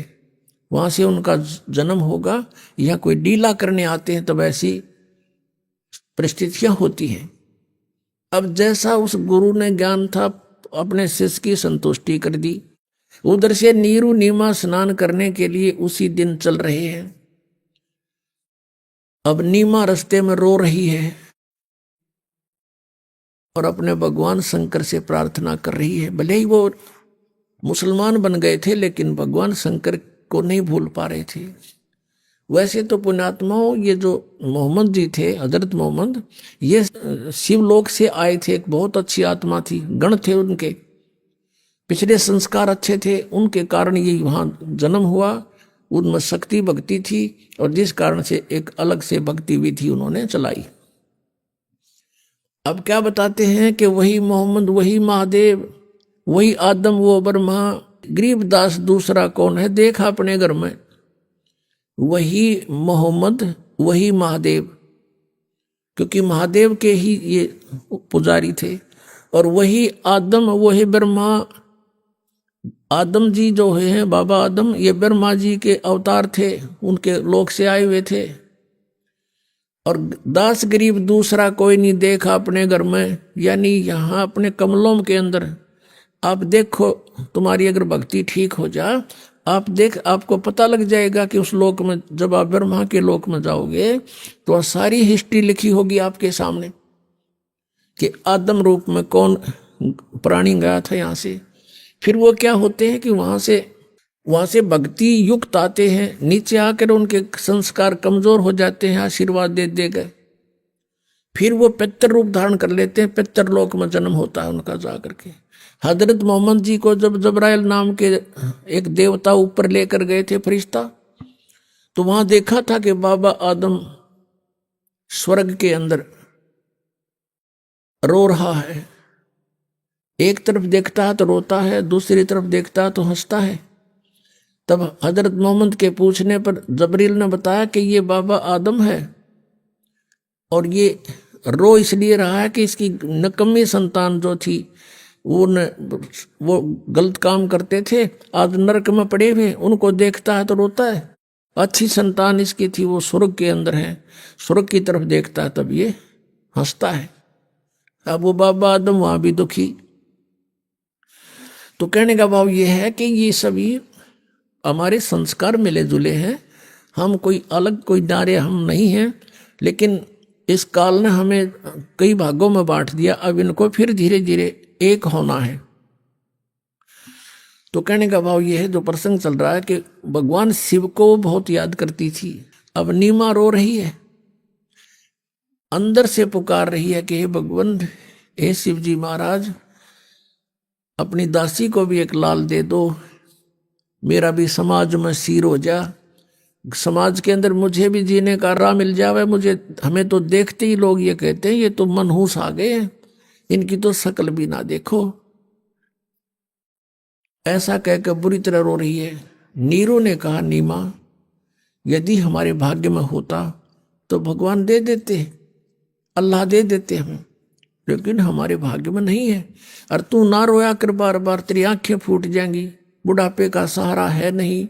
वहां से उनका जन्म होगा, या कोई लीला करने आते हैं, तब ऐसी परिस्थितियां होती हैं। अब जैसा उस गुरु ने ज्ञान था, अपने शिष्य की संतुष्टि कर दी। उधर से नीरू नीमा स्नान करने के लिए उसी दिन चल रहे हैं। अब नीमा रास्ते में रो रही है और अपने भगवान शंकर से प्रार्थना कर रही है। भले ही वो मुसलमान बन गए थे, लेकिन भगवान शंकर को नहीं भूल पा रहे थे। वैसे तो पुण्यात्माओं, ये जो मोहम्मद जी थे, हजरत मोहम्मद, ये शिवलोक से आए थे। एक बहुत अच्छी आत्मा थी, गण थे उनके, पिछले संस्कार अच्छे थे, उनके कारण ये वहाँ जन्म हुआ। उनमें शक्ति भक्ति थी और जिस कारण से एक अलग से भक्ति विधि उन्होंने चलाई। अब क्या बताते हैं कि वही मोहम्मद, वही महादेव, वही आदम, वो ब्रह्मा, गरीबदास दूसरा कौन है? देखा अपने घर में, वही मोहम्मद, वही महादेव, क्योंकि महादेव के ही ये पुजारी थे। और वही आदम, वही ब्रह्मा। आदम जी जो है, बाबा आदम, ये ब्रह्मा जी के अवतार थे, उनके लोक से आए हुए थे। और दास गरीब दूसरा कोई नहीं देखा अपने घर में, यानी यहाँ अपने कमलों के अंदर। आप देखो, तुम्हारी अगर भक्ति ठीक हो जा, आप देख, आपको पता लग जाएगा कि उस लोक में, जब आप ब्रह्मा के लोक में जाओगे तो सारी हिस्ट्री लिखी होगी आपके सामने कि आदम रूप में कौन प्राणी गया था यहाँ से। फिर वो क्या होते हैं कि वहाँ से भक्ति युक्त आते हैं, नीचे आकर उनके संस्कार कमजोर हो जाते हैं, आशीर्वाद दे दे गए। फिर वो पितर रूप धारण कर लेते हैं, पितर लोक में जन्म होता है उनका जा करके। हजरत मोहम्मद जी को जब जबराइल नाम के एक देवता ऊपर लेकर गए थे, फरिश्ता, तो वहां देखा था कि बाबा आदम स्वर्ग के अंदर रो रहा है। एक तरफ देखता है तो रोता है, दूसरी तरफ देखता है तो हंसता है। तब हजरत मोहम्मद के पूछने पर जबरील ने बताया कि ये बाबा आदम है और ये रो इसलिए रहा है कि इसकी नकम्मी संतान जो थी वो गलत काम करते थे, आज नरक में पड़े हुए, उनको देखता है तो रोता है। अच्छी संतान इसकी थी, वो स्वर्ग के अंदर है, स्वर्ग की तरफ देखता है तब ये हंसता है। अब वो बाबा आदम वहां भी दुखी। तो कहने का भाव ये है कि ये सभी हमारे संस्कार मिले जुले हैं, हम कोई अलग कोई नारे हम नहीं हैं, लेकिन इस काल ने हमें कई भागों में बांट दिया। अब इनको फिर धीरे धीरे एक होना है। तो कहने का भाव ये है, जो प्रसंग चल रहा है कि भगवान शिव को बहुत याद करती थी। अब नीमा रो रही है, अंदर से पुकार रही है कि हे भगवान, हे शिव जी महाराज, अपनी दासी को भी एक लाल दे दो, मेरा भी समाज में सिर हो जा, समाज के अंदर मुझे भी जीने का राह मिल जावे। हमें तो देखते ही लोग ये कहते हैं ये तो मनहूस आ गए हैं, इनकी तो शक्ल भी ना देखो। ऐसा कहकर बुरी तरह रो रही है। नीरू ने कहा, नीमा, यदि हमारे भाग्य में होता तो भगवान दे देते, अल्लाह दे देते हमें, लेकिन हमारे भाग्य में नहीं है। और तू ना रोया कर बार बार, तेरी आंखें फूट जाएंगी, बुढ़ापे का सहारा है नहीं,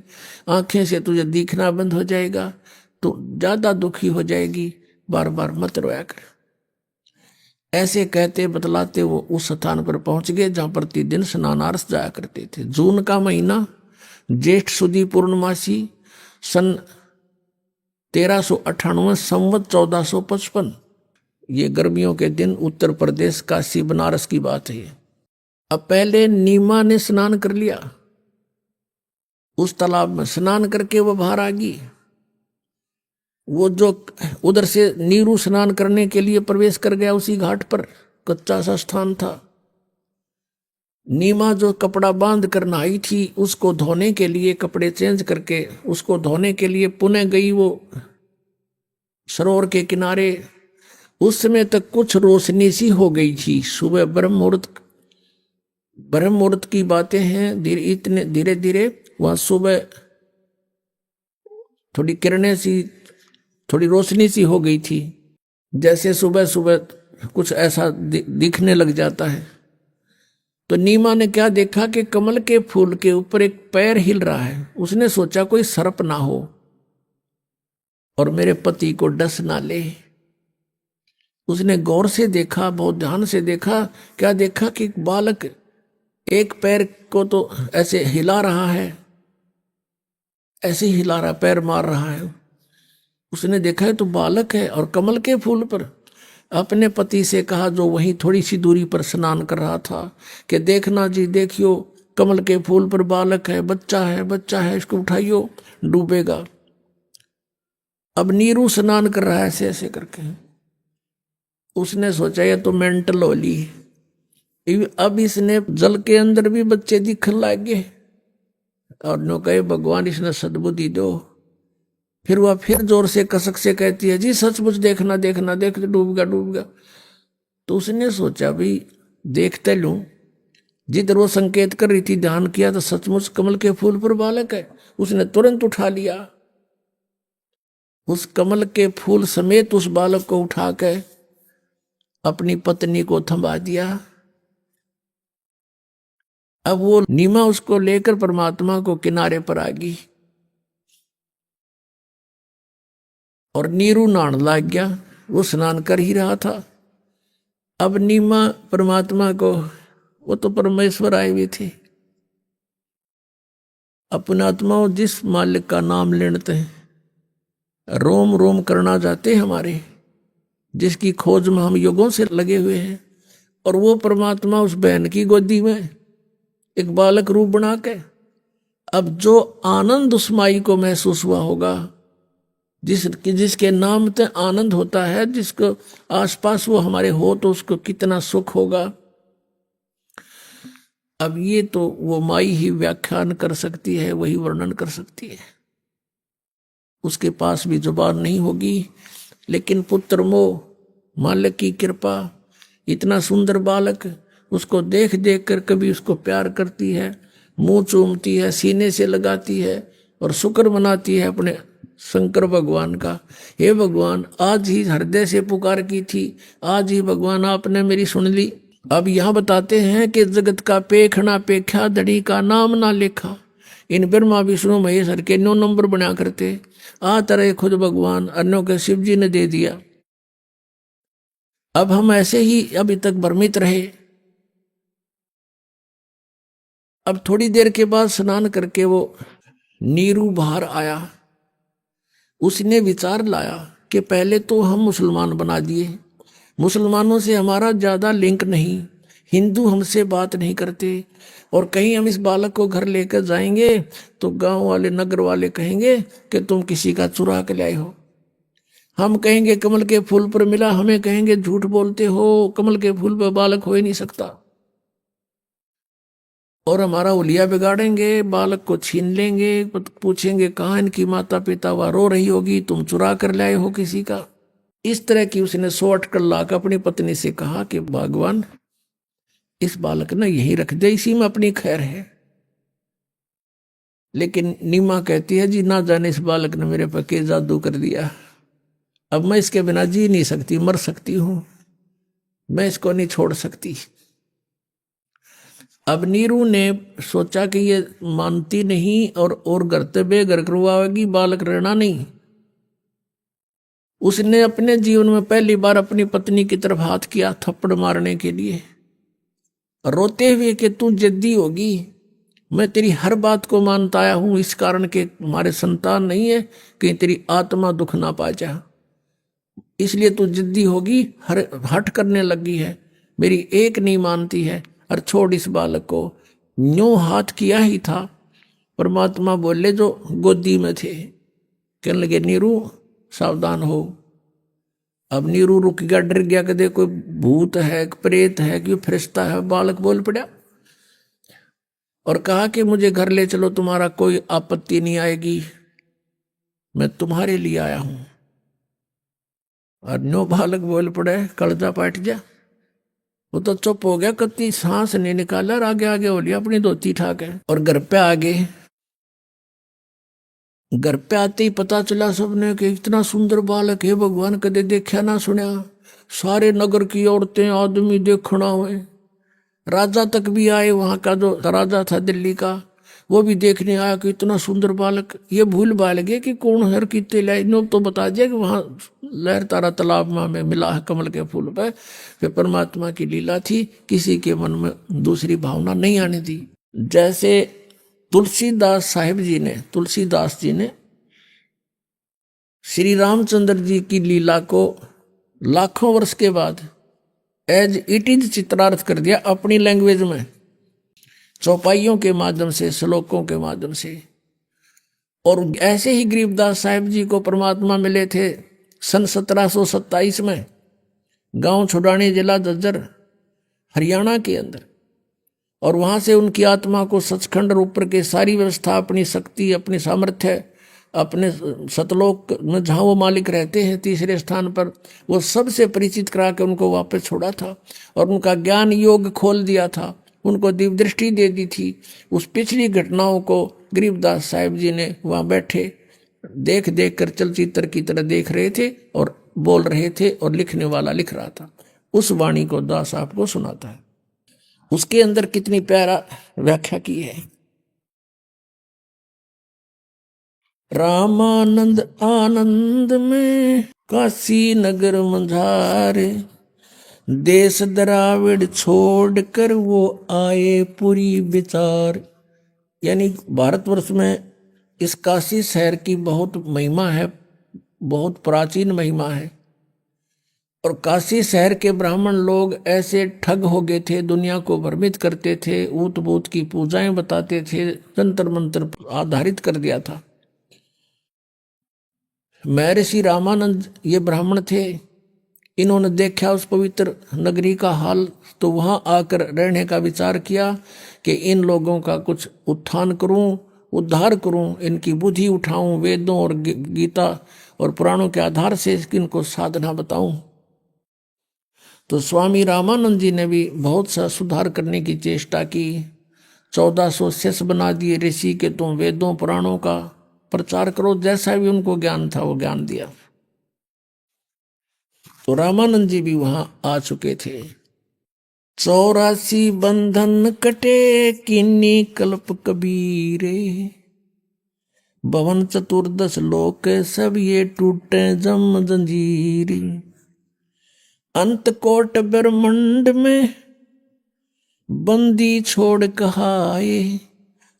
आंखें से तुझे दिखना बंद हो जाएगा, तो ज्यादा दुखी हो जाएगी, बार बार मत रोया कर। ऐसे कहते बतलाते वो उस स्थान पर पहुंच गए जहां प्रतिदिन स्नानार्थ जाया करते थे। जून का महीना, ज्येष्ठ सुदी पूर्णमासी, सन 1398, संवत 1455, ये गर्मियों के दिन उत्तर प्रदेश काशी बनारस की बात है। अब पहले नीमा ने स्नान कर लिया, उस तालाब में स्नान करके वो बाहर आ गई। वो जो उधर से नीरू स्नान करने के लिए प्रवेश कर गया, उसी घाट पर कच्चा सा स्थान था। नीमा जो कपड़ा बांध कर नहाई थी, उसको धोने के लिए, कपड़े चेंज करके उसको धोने के लिए पुनः गई वो सरोवर के किनारे। उस समय तक कुछ रोशनी सी हो गई थी। सुबह ब्रह्म मुहूर्त की बातें हैं। इतने धीरे धीरे वहां सुबह थोड़ी किरणें सी, थोड़ी रोशनी सी हो गई थी, जैसे सुबह सुबह कुछ ऐसा दिखने लग जाता है। तो नीमा ने क्या देखा कि कमल के फूल के ऊपर एक पैर हिल रहा है। उसने सोचा कोई सर्प ना हो और मेरे पति को डस ना ले। उसने गौर से देखा, बहुत ध्यान से देखा। क्या देखा कि बालक एक पैर को तो ऐसे हिला रहा है, ऐसे ही हिला रहा, पैर मार रहा है। उसने देखा है तो बालक है, और कमल के फूल पर। अपने पति से कहा, जो वहीं थोड़ी सी दूरी पर स्नान कर रहा था, कि देखना जी, देखियो कमल के फूल पर बालक है, बच्चा है, इसको उठाइयो, डूबेगा। अब नीरू स्नान कर रहा है ऐसे ऐसे करके। उसने सोचा ये तो मेंटल होली। अब इसने जल के अंदर भी बच्चे दिखने लगे और नो कहे भगवान इसने सद्बुद्धि दो। फिर वह फिर जोर से कसक से कहती है, जी सचमुच देखना, देख डूब गया। तो उसने सोचा भाई देखते लूं। जिधर वो संकेत कर रही थी, ध्यान किया तो सचमुच कमल के फूल पर बालक है। उसने तुरंत उठा लिया, उस कमल के फूल समेत उस बालक को उठा के अपनी पत्नी को थमा दिया। अब वो नीमा उसको लेकर परमात्मा को किनारे पर आ गई और नीरू नहाने लग गया। वो स्नान कर ही रहा था। अब नीमा परमात्मा को, वो तो परमेश्वर आए हुए थे, अपने आत्माओं जिस मालिक का नाम लेते हैं, रोम रोम करना जाते हमारे, जिसकी खोज में हम युगों से लगे हुए हैं। और वो परमात्मा उस बहन की गोदी में एक बालक रूप बना के, अब जो आनंद उस माई को महसूस हुआ होगा, जिसके नाम से आनंद होता है, जिसको आसपास वो हमारे हो, तो उसको कितना सुख होगा। अब ये तो वो माई ही व्याख्यान कर सकती है, वही वर्णन कर सकती है, उसके पास भी जुबान नहीं होगी। लेकिन पुत्र मोह, मालिक की कृपा, इतना सुंदर बालक, उसको देख देख कर कभी उसको प्यार करती है, मुंह चूमती है, सीने से लगाती है और शुक्र मनाती है अपने शंकर भगवान का। हे भगवान, आज ही हृदय से पुकार की थी, आज ही भगवान आपने मेरी सुन ली। अब यहाँ बताते हैं कि जगत का पेखना पेख्या, धड़ी का नाम ना लेखा। इन ब्रह्मा विष्णु महेश हर के 9 नंबर बना करते आ तरह खुद भगवान अन्यों के शिव जी ने दे दिया। अब हम ऐसे ही अभी तक भ्रमित रहे। अब थोड़ी देर के बाद स्नान करके वो नीरू बाहर आया। उसने विचार लाया कि पहले तो हम मुसलमान बना दिए, मुसलमानों से हमारा ज़्यादा लिंक नहीं, हिंदू हमसे बात नहीं करते, और कहीं हम इस बालक को घर लेकर जाएंगे तो गांव वाले, नगर वाले कहेंगे कि तुम किसी का चुरा के लाए हो। हम कहेंगे कमल के फूल पर मिला, हमें कहेंगे झूठ बोलते हो, कमल के फूल पर बालक हो ही नहीं सकता, और हमारा उलिया बिगाड़ेंगे, बालक को छीन लेंगे, पूछेंगे कहाँ इनकी माता पिता, वह रो रही होगी, तुम चुरा कर लाए हो किसी का। इस तरह की उसने 100 अटकल लाकर अपनी पत्नी से कहा कि भगवान इस बालक ने यहीं रख दे, इसी में अपनी खैर है। लेकिन नीमा कहती है, जी ना जाने इस बालक ने मेरे पर के जादू कर दिया, अब मैं इसके बिना जी नहीं सकती, मर सकती हूं, मैं इसको नहीं छोड़ सकती। अब नीरू ने सोचा कि ये मानती नहीं और घर ते बेघर करवाएगी, बालक रहना नहीं। उसने अपने जीवन में पहली बार अपनी पत्नी की तरफ हाथ किया थप्पड़ मारने के लिए, रोते हुए कि तू जिद्दी होगी, मैं तेरी हर बात को मानता आया हूं, इस कारण के हमारे संतान नहीं है कि तेरी आत्मा दुख ना पा जा, इसलिए तू जिद्दी होगी, हट करने लगी है, मेरी एक नहीं मानती है, और छोड़ इस बालक को। न्यू हाथ किया ही था, परमात्मा बोले जो गोदी में थे, कहने लगे नीरू सावधान हो। अब नीरू रुक गया, डर गया कि देखो भूत है, प्रेत है कि फरिश्ता है। बालक बोल पड़ा और कहा कि मुझे घर ले चलो, तुम्हारा कोई आपत्ति नहीं आएगी, मैं तुम्हारे लिए आया हूं। और नो बालक बोल पड़े, कलजा पाट गया। वो तो चुप हो गया, कत्ती सांस नहीं निकाला और आगे आगे हो लिया अपनी धोती ठाक है। और घर पे आ गए। घर पे आते ही पता चला सबने कि इतना सुंदर बालक है, भगवान कदे देखा ना सुना। सारे नगर की औरतें आदमी देखना हुए, राजा तक भी आए, वहां का जो राजा था दिल्ली का वो भी देखने आया कि इतना सुंदर बालक। ये भूल भाल गए कि कौन हर कितने लाए। नो तो बता दिया कि वहां लहर तारा तालाब में मिला है कमल के फूल पे। फिर परमात्मा की लीला थी, किसी के मन में दूसरी भावना नहीं आने दी। जैसे तुलसीदास जी ने श्री रामचंद्र जी की लीला को लाखों वर्ष के बाद एज इट इज चित्रार्थ कर दिया अपनी लैंग्वेज में, चौपाइयों के माध्यम से, श्लोकों के माध्यम से। और ऐसे ही गरीबदास साहिब जी को परमात्मा मिले थे सन 1727 में, गांव छुड़ानी, जिला झज्जर, हरियाणा के अंदर। और वहां से उनकी आत्मा को सचखंड और ऊपर के सारी व्यवस्था, अपनी शक्ति, अपनी सामर्थ्य, अपने सतलोक में जहाँ वो मालिक रहते हैं तीसरे स्थान पर, वो सबसे परिचित करा के उनको वापस छोड़ा था। और उनका ज्ञान योग खोल दिया था, उनको दिव्य दृष्टि दे दी थी। उस पिछली घटनाओं को गरीबदास साहिब जी ने वहाँ बैठे देख देख कर चलचित्र की तरह देख रहे थे और बोल रहे थे, और लिखने वाला लिख रहा था। उस वाणी को दास आपको सुनाता है। उसके अंदर कितनी प्यारा व्याख्या की है। रामानंद आनंद में काशी नगर मंझारे, देश द्राविड छोड़ कर वो आए पुरी विचार। यानी भारतवर्ष में इस काशी शहर की बहुत महिमा है, बहुत प्राचीन महिमा है। और काशी शहर के ब्राह्मण लोग ऐसे ठग हो गए थे, दुनिया को भ्रमित करते थे, ऊत बूत की पूजाएं बताते थे, तंत्र मंत्र आधारित कर दिया था। महर्षि रामानंद ये ब्राह्मण थे, इन्होंने देखा उस पवित्र नगरी का हाल, तो वहां आकर रहने का विचार किया कि इन लोगों का कुछ उत्थान करूं, उद्धार करूं, इनकी बुद्धि उठाऊं, वेदों और गीता और पुराणों के आधार से इनको साधना बताऊं। तो स्वामी रामानंद जी ने भी बहुत सा सुधार करने की चेष्टा की। 1400 शिष्य बना दिए ऋषि के, तुम वेदों पुराणों का प्रचार करो, जैसा भी उनको ज्ञान था वो ज्ञान दिया। तो रामानंद जी भी वहां आ चुके थे। 84 बंधन कटे किन्नी कल्प कबीरे, भवन चतुर्दश लोक सब ये टूटे जम जंजीरी। अंत कोट ब्रह्मंड में बंदी छोड़ कहाए,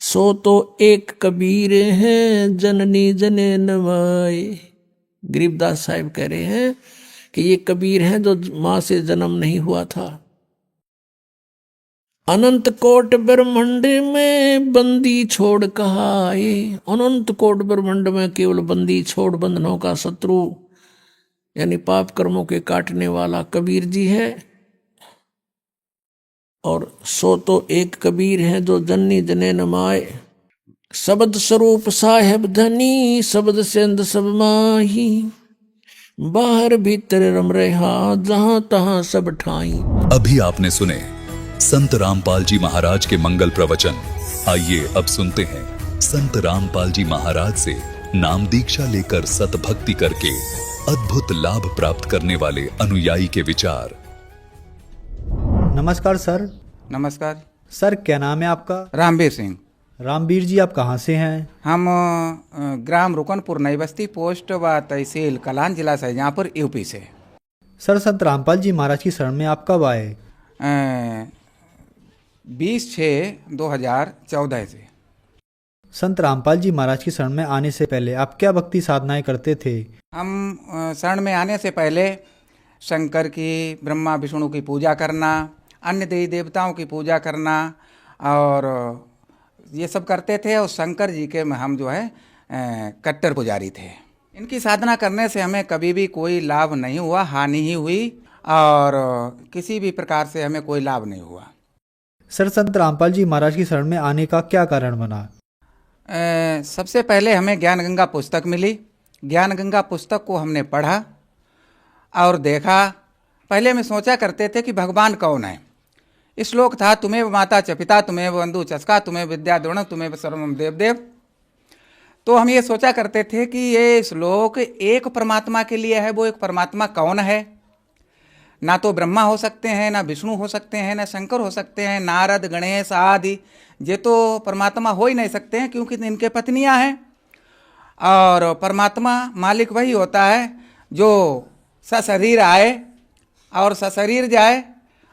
सो तो एक कबीर हैं जननी जने नवाए। गरीबदास साहिब कह रहे हैं कि ये कबीर हैं जो मां से जन्म नहीं हुआ था। अनंत कोट ब्रह्मंड में बंदी छोड़ कहाए, अनंत कोट ब्रह्मंड में केवल बंदी छोड़, बंधनों का शत्रु यानी पाप कर्मों के काटने वाला कबीर जी है। और सो तो एक कबीर है जो जननी जने नमाए। शब्द स्वरूप साहेब धनी, शब्द सेंद सब माही, बाहर भीतर रम रहा जहां तहां सब ठाई। अभी आपने सुने संत रामपाल जी महाराज के मंगल प्रवचन। आइए अब सुनते हैं संत रामपाल जी महाराज से नाम दीक्षा लेकर सतभक्ति करके अद्भुत लाभ प्राप्त करने वाले अनुयायी के विचार। नमस्कार सर। नमस्कार सर, क्या नाम है आपका? रामवीर सिंह। रामवीर जी, आप कहाँ से हैं? हम ग्राम रुकनपुर नई बस्ती, पोस्ट व तहसील कलान, जिला शाहजहाँपुर, यूपी से। सर, संत रामपाल जी महाराज की शरण में आप कब आए? 20/6/2014 से। संत रामपाल जी महाराज की शरण में आने से पहले आप क्या भक्ति साधनाएं करते थे? हम शरण में आने से पहले शंकर की, ब्रह्मा विष्णु की पूजा करना, अन्य देवी देवताओं की पूजा करना और ये सब करते थे। और शंकर जी के हम जो है कट्टर पुजारी थे। इनकी साधना करने से हमें कभी भी कोई लाभ नहीं हुआ, हानि ही हुई, और किसी भी प्रकार से हमें कोई लाभ नहीं हुआ। सर, संत रामपाल जी महाराज की शरण में आने का क्या कारण बना? सबसे पहले हमें ज्ञान गंगा पुस्तक मिली। ज्ञान गंगा पुस्तक को हमने पढ़ा और देखा। पहले में सोचा करते थे कि भगवान कौन है। श्लोक था, तुम्हें माता च पिता, तुम्हें बंधु चस्का, तुम्हें विद्या द्रोण, तुम्हें सर्वम देव देव। तो हम ये सोचा करते थे कि ये श्लोक एक परमात्मा के लिए है। वो एक परमात्मा कौन है? ना तो ब्रह्मा हो सकते हैं, ना विष्णु हो सकते हैं, ना शंकर हो सकते हैं, नारद गणेश आदि ये तो परमात्मा हो ही नहीं सकते हैं, क्योंकि इनके पत्नियां हैं। और परमात्मा मालिक वही होता है जो सशरीर आए और सशरीर जाए।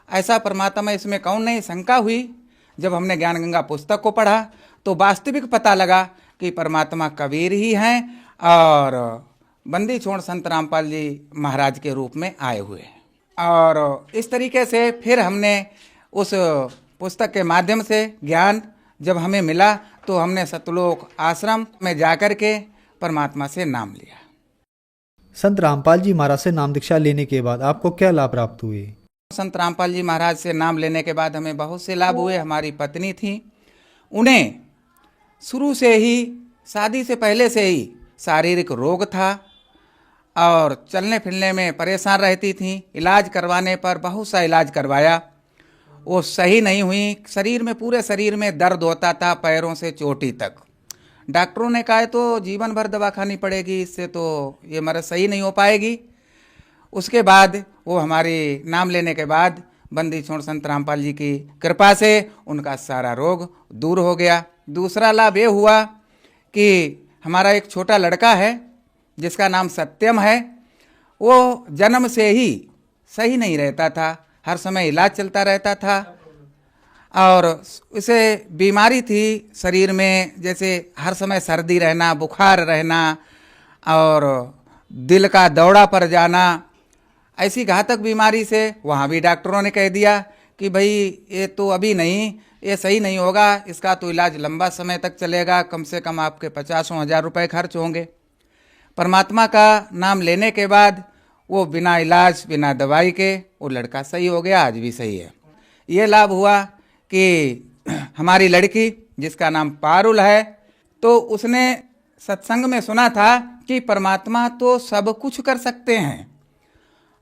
ऐसा परमात्मा इसमें कौन नहीं? शंका हुई। जब हमने ज्ञान गंगा पुस्तक को पढ़ा तो वास्तविक पता लगा कि परमात्मा कबीर ही हैं और बंदी छोड़ संत रामपाल जी महाराज के रूप में आए हुए हैं। और इस तरीके से फिर हमने उस पुस्तक के माध्यम से ज्ञान जब हमें मिला तो हमने सतलोक आश्रम में जाकर के परमात्मा से नाम लिया। संत रामपाल जी महाराज से नाम दीक्षा लेने के बाद आपको क्या लाभ प्राप्त हुए? संत रामपाल जी महाराज से नाम लेने के बाद हमें बहुत से लाभ हुए। हमारी पत्नी थी, उन्हें शुरू से ही, शादी से पहले से ही शारीरिक रोग था और चलने फिरने में परेशान रहती थी। इलाज करवाने पर बहुत सा इलाज करवाया, वो सही नहीं हुई। शरीर में, पूरे शरीर में दर्द होता था, पैरों से चोटी तक। डॉक्टरों ने कहा तो जीवन भर दवा खानी पड़ेगी, इससे तो ये मर्ज सही नहीं हो पाएगी। उसके बाद वो हमारी नाम लेने के बाद बंदी छोड़ संत रामपाल जी की कृपा से उनका सारा रोग दूर हो गया। दूसरा लाभ ये हुआ कि हमारा एक छोटा लड़का है जिसका नाम सत्यम है। वो जन्म से ही सही नहीं रहता था, हर समय इलाज चलता रहता था और उसे बीमारी थी शरीर में, जैसे हर समय सर्दी रहना, बुखार रहना और दिल का दौड़ा पड़ जाना। ऐसी घातक बीमारी से वहाँ भी डॉक्टरों ने कह दिया कि भाई ये तो अभी नहीं, ये सही नहीं होगा, इसका तो इलाज लंबा समय तक चलेगा, कम से कम आपके 50,000 रुपये खर्च होंगे। परमात्मा का नाम लेने के बाद वो बिना इलाज, बिना दवाई के वो लड़का सही हो गया, आज भी सही है। ये लाभ हुआ कि हमारी लड़की जिसका नाम पारुल है, तो उसने सत्संग में सुना था कि परमात्मा तो सब कुछ कर सकते हैं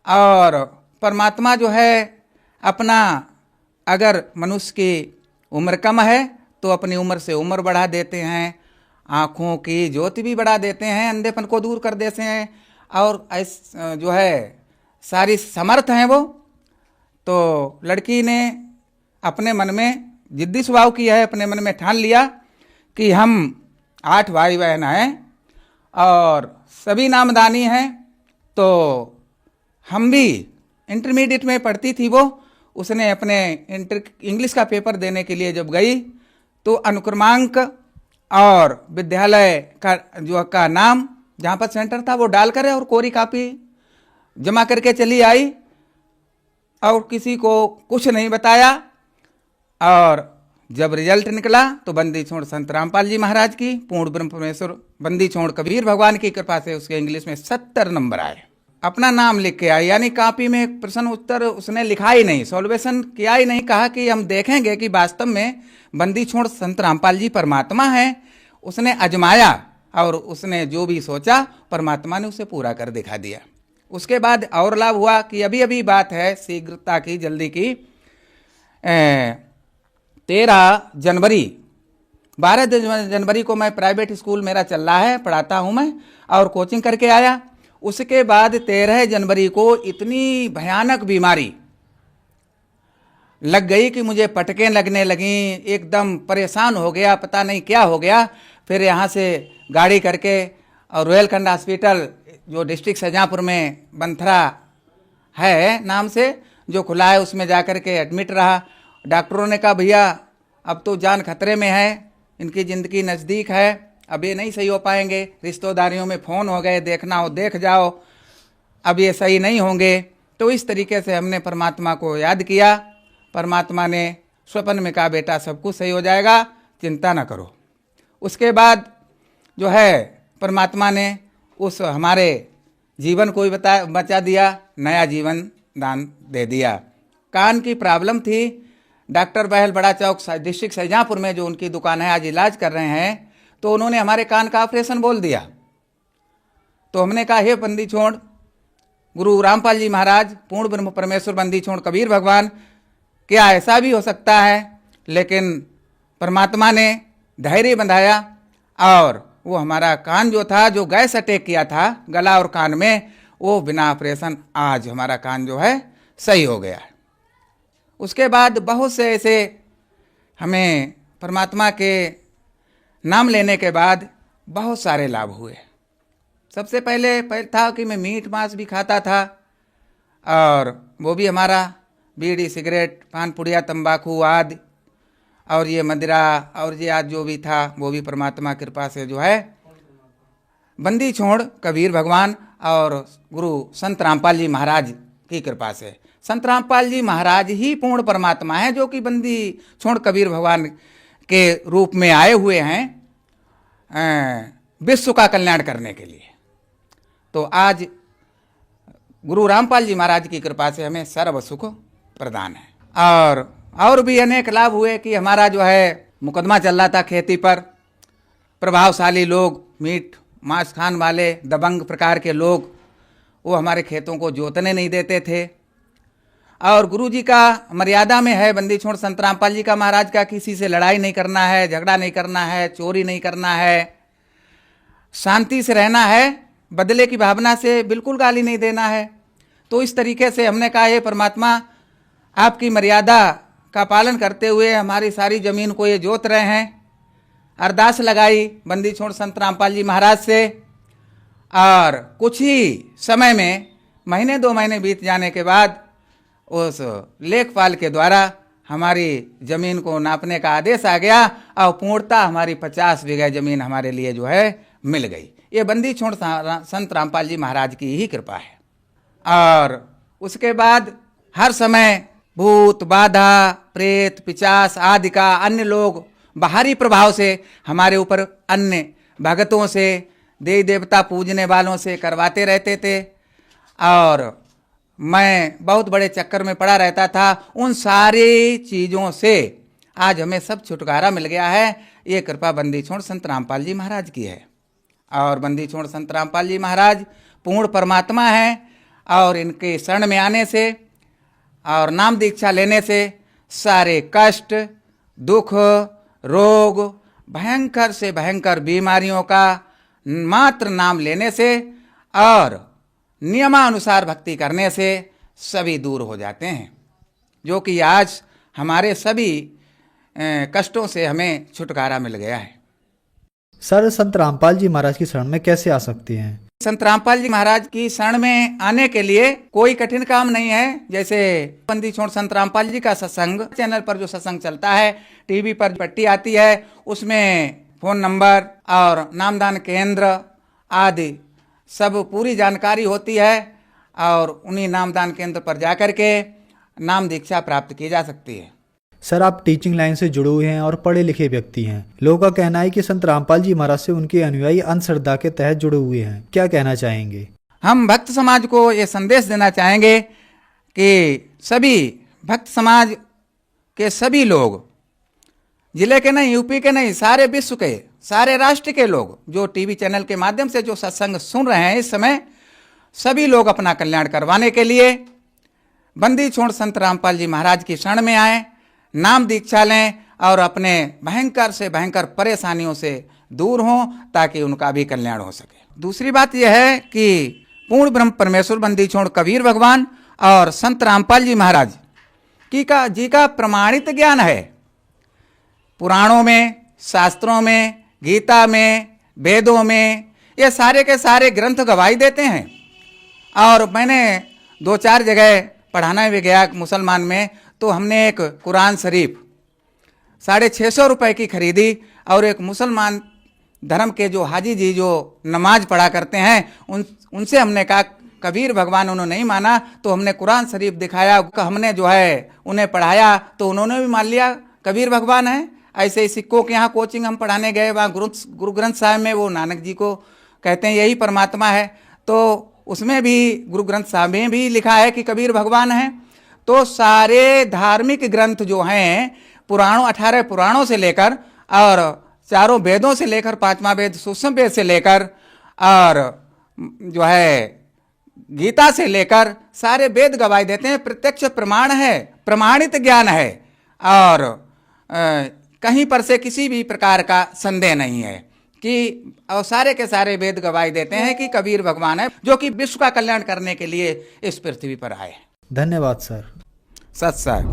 और परमात्मा जो है अपना, अगर मनुष्य की उम्र कम है तो अपनी उम्र से उम्र बढ़ा देते हैं, आँखों की ज्योति भी बढ़ा देते हैं, अंधेपन को दूर कर देते हैं और जो है सारी समर्थ हैं वो। तो लड़की ने अपने मन में जिद्दी स्वभाव की है, अपने मन में ठान लिया कि हम 8 भाई बहन हैं और सभी नामदानी हैं, तो हम भी, इंटरमीडिएट में पढ़ती थी वो, उसने अपने इंग्लिश का पेपर देने के लिए जब गई तो अनुक्रमांक और विद्यालय का नाम जहाँ पर सेंटर था वो डाल कर और कोरी कापी जमा करके चली आई और किसी को कुछ नहीं बताया। और जब रिजल्ट निकला तो बंदी छोड़ संत रामपाल जी महाराज की, पूर्ण ब्रह्म परमेश्वर बंदी छोड़ कबीर भगवान की कृपा से उसके इंग्लिश में 70 नंबर आए। अपना नाम लिख के आई, यानी कापी में प्रश्न उत्तर उसने लिखा ही नहीं, सॉल्वेशन किया ही नहीं। कहा कि हम देखेंगे कि वास्तव में बंदी छोड़ संत रामपाल जी परमात्मा है। उसने आजमाया और उसने जो भी सोचा परमात्मा ने उसे पूरा कर दिखा दिया। उसके बाद और लाभ हुआ कि अभी अभी बात है, शीघ्रता की, जल्दी की, 13 जनवरी 12 जनवरी को मैं प्राइवेट स्कूल मेरा चल रहा है, पढ़ाता हूँ मैं और कोचिंग करके आया। उसके बाद 13 जनवरी को इतनी भयानक बीमारी लग गई कि मुझे पटकें लगने लगी, एकदम परेशान हो गया, पता नहीं क्या हो गया। फिर यहाँ से गाड़ी करके और रोहेलखंड हॉस्पिटल जो डिस्ट्रिक्ट शाहजहाँपुर में बंथरा है नाम से जो खुला है उसमें जा कर के एडमिट रहा। डॉक्टरों ने कहा भैया अब तो जान खतरे में है, इनकी ज़िंदगी नज़दीक है, अब ये नहीं सही हो पाएंगे। रिश्तेदारियों में फ़ोन हो गए, देखना हो देख जाओ, अब ये सही नहीं होंगे। तो इस तरीके से हमने परमात्मा को याद किया। परमात्मा ने स्वप्न में कहा बेटा सब कुछ सही हो जाएगा, चिंता ना करो। उसके बाद जो है परमात्मा ने उस हमारे जीवन को भी बचा दिया, नया जीवन दान दे दिया। कान की प्रॉब्लम थी, डॉक्टर बहल बड़ा चौक डिस्ट्रिक्ट शाहजहाँपुर में जो उनकी दुकान है, आज इलाज कर रहे हैं, तो उन्होंने हमारे कान का ऑपरेशन बोल दिया। तो हमने कहा, हे बंदी छोड़ गुरु रामपाल जी महाराज, पूर्ण ब्रह्म परमेश्वर बंदी छोड़ कबीर भगवान, क्या ऐसा भी हो सकता है? लेकिन परमात्मा ने धैर्य बंधाया और वो हमारा कान जो था, जो गैस अटैक किया था गला और कान में, वो बिना ऑपरेशन आज हमारा कान जो है सही हो गया है। उसके बाद बहुत से ऐसे हमें परमात्मा के नाम लेने के बाद बहुत सारे लाभ हुए। सबसे पहले था कि मैं मीट मांस भी खाता था, और वो भी हमारा बीड़ी सिगरेट पान पुड़िया तंबाकू आदि और ये मदिरा और ये आज जो भी था वो भी परमात्मा कृपा से जो है बंदी छोड़ कबीर भगवान और गुरु संत रामपाल जी महाराज की कृपा से। संत रामपाल जी महाराज ही पूर्ण परमात्मा है, जो कि बंदी छोड़ कबीर भगवान के रूप में आए हुए हैं विश्व का कल्याण करने के लिए। तो आज गुरु रामपाल जी महाराज की कृपा से हमें सर्व सुख प्रदान है। और भी अनेक लाभ हुए कि हमारा जो है मुकदमा चल रहा था खेती पर, प्रभावशाली लोग, मीट मांस खान वाले दबंग प्रकार के लोग, वो हमारे खेतों को जोतने नहीं देते थे। और गुरु जी का मर्यादा में है, बंदी छोड़ संत रामपाल जी का महाराज का, किसी से लड़ाई नहीं करना है, झगड़ा नहीं करना है, चोरी नहीं करना है, शांति से रहना है, बदले की भावना से बिल्कुल गाली नहीं देना है। तो इस तरीके से हमने कहा, ये परमात्मा आपकी मर्यादा का पालन करते हुए हमारी सारी जमीन को ये जोत रहे हैं। अरदास लगाई बंदी छोड़ संत रामपाल जी महाराज से, और कुछ ही समय में, महीने 2 महीने बीत जाने के बाद उस लेखपाल के द्वारा हमारी जमीन को नापने का आदेश आ गया और पूर्णतः हमारी 50 बीघा जमीन हमारे लिए जो है मिल गई। ये बंदी छोड़ संत रामपाल जी महाराज की ही कृपा है। और उसके बाद हर समय भूत बाधा प्रेत पिचास आदि का अन्य लोग बाहरी प्रभाव से हमारे ऊपर अन्य भगतों से देवी देवता पूजने वालों से करवाते रहते थे, और मैं बहुत बड़े चक्कर में पड़ा रहता था। उन सारी चीज़ों से आज हमें सब छुटकारा मिल गया है। ये कृपा बंदी छोड़ संत रामपाल जी महाराज की है। और बंदी छोड़ संत रामपाल जी महाराज पूर्ण परमात्मा हैं, और इनके शरण में आने से और नाम दीक्षा लेने से सारे कष्ट दुख रोग भयंकर से भयंकर बीमारियों का मात्र नाम लेने से और नियमानुसार भक्ति करने से सभी दूर हो जाते हैं, जो कि आज हमारे सभी कष्टों से हमें छुटकारा मिल गया है। सर, संत रामपाल जी महाराज की शरण में कैसे आ सकते हैं? संत रामपाल जी महाराज की शरण में आने के लिए कोई कठिन काम नहीं है। जैसे बंदी छोड़ संत रामपाल जी का सत्संग चैनल पर जो सत्संग चलता है, टीवी पर पट्टी आती है, उसमें फोन नंबर और नामदान केंद्र आदि सब पूरी जानकारी होती है, और उन्हीं नामदान केंद्र पर जाकर के नाम दीक्षा प्राप्त की जा सकती है। सर, आप टीचिंग लाइन से जुड़े हुए हैं और पढ़े लिखे व्यक्ति हैं। लोगों का कहना है कि संत रामपाल जी महाराज से उनके अनुयायी अंधश्रद्धा के तहत जुड़े हुए हैं, क्या कहना चाहेंगे? हम भक्त समाज को ये संदेश देना चाहेंगे कि सभी भक्त समाज के सभी लोग, जिले के नहीं, यूपी के नहीं, सारे विश्व के, सारे राष्ट्र के लोग जो टीवी चैनल के माध्यम से जो सत्संग सुन रहे हैं इस समय, सभी लोग अपना कल्याण करवाने के लिए बंदी छोड़ संत रामपाल जी महाराज की शरण में आए, नाम दीक्षा लें और अपने भयंकर से भयंकर परेशानियों से दूर हों, ताकि उनका भी कल्याण हो सके। दूसरी बात यह है कि पूर्ण ब्रह्म परमेश्वर बंदी छोड़ कबीर भगवान और संत रामपाल जी महाराज जी का प्रमाणित ज्ञान है। पुराणों में, शास्त्रों में, गीता में, वेदों में, ये सारे के सारे ग्रंथ गवाही देते हैं। और मैंने 2-4 जगह पढ़ाना भी गया मुसलमान में, तो हमने एक कुरान शरीफ 650 रुपये की खरीदी, और एक मुसलमान धर्म के जो हाजी जी जो नमाज पढ़ा करते हैं उनसे हमने कहा कबीर भगवान, उन्होंने नहीं माना तो हमने कुरान शरीफ दिखाया, हमने जो है उन्हें पढ़ाया तो उन्होंने भी मान लिया कबीर भगवान है। ऐसे ही सिक्कों के यहाँ कोचिंग हम पढ़ाने गए, वहाँ गुरु ग्रंथ साहिब में वो नानक जी को कहते हैं यही परमात्मा है। तो उसमें भी गुरु ग्रंथ साहब में भी लिखा है कि कबीर भगवान है। तो सारे धार्मिक ग्रंथ जो हैं पुराणों 18 पुराणों से लेकर और चारों वेदों से लेकर 5वां वेद सूक्ष्म वेद से लेकर और जो है गीता से लेकर सारे वेद गवाही देते हैं, प्रत्यक्ष प्रमाण है, प्रमाणित ज्ञान है और कहीं पर से किसी भी प्रकार का संदेह नहीं है कि और सारे के सारे वेद गवाही देते हैं कि कबीर भगवान है जो कि विश्व का कल्याण करने के लिए इस पृथ्वी पर आए। धन्यवाद सर। सत सर।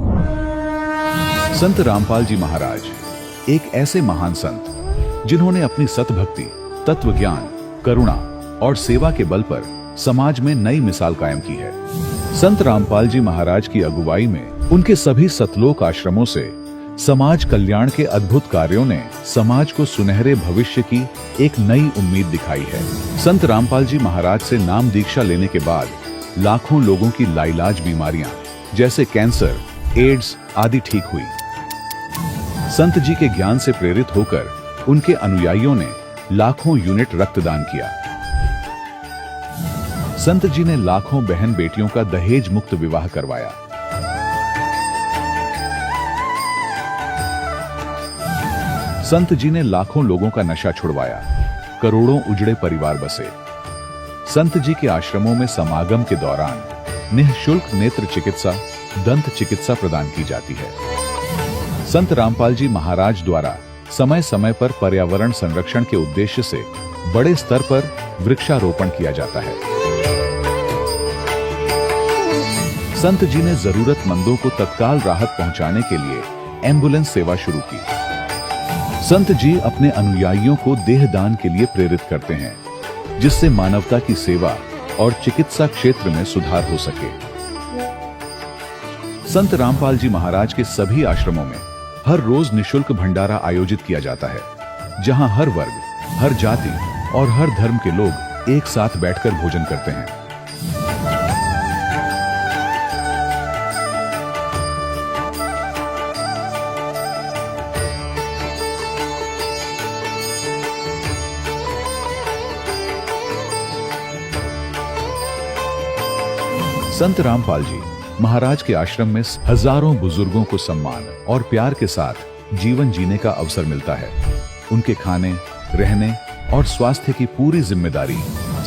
संत रामपाल जी महाराज एक ऐसे महान संत जिन्होंने अपनी सतभक्ति, तत्व ज्ञान, करुणा और सेवा के बल पर समाज में नई मिसाल कायम की है। संत रामपाल जी महाराज की अगुवाई में उनके सभी सतलोक आश्रमों से समाज कल्याण के अद्भुत कार्यों ने समाज को सुनहरे भविष्य की एक नई उम्मीद दिखाई है। संत रामपाल जी महाराज से नाम दीक्षा लेने के बाद लाखों लोगों की लाइलाज बीमारियां जैसे कैंसर, एड्स आदि ठीक हुई। संत जी के ज्ञान से प्रेरित होकर उनके अनुयायियों ने लाखों यूनिट रक्तदान किया। संत जी ने लाखों बहन बेटियों का दहेज मुक्त विवाह करवाया। संत जी ने लाखों लोगों का नशा छुड़वाया, करोड़ों उजड़े परिवार बसे। संत जी के आश्रमों में समागम के दौरान निःशुल्क नेत्र चिकित्सा, दंत चिकित्सा प्रदान की जाती है। संत रामपाल जी महाराज द्वारा समय समय पर पर्यावरण संरक्षण के उद्देश्य से बड़े स्तर पर वृक्षारोपण किया जाता है। संत जी ने जरूरतमंदों को तत्काल राहत पहुंचाने के लिए एम्बुलेंस सेवा शुरू की। संत जी अपने अनुयायियों को देहदान के लिए प्रेरित करते हैं, जिससे मानवता की सेवा और चिकित्सा क्षेत्र में सुधार हो सके। संत रामपाल जी महाराज के सभी आश्रमों में हर रोज निःशुल्क भंडारा आयोजित किया जाता है, जहां हर वर्ग, हर जाति और हर धर्म के लोग एक साथ बैठकर भोजन करते हैं। संत रामपाल जी महाराज के आश्रम में हजारों बुजुर्गों को सम्मान और प्यार के साथ जीवन जीने का अवसर मिलता है। उनके खाने, रहने और स्वास्थ्य की पूरी जिम्मेदारी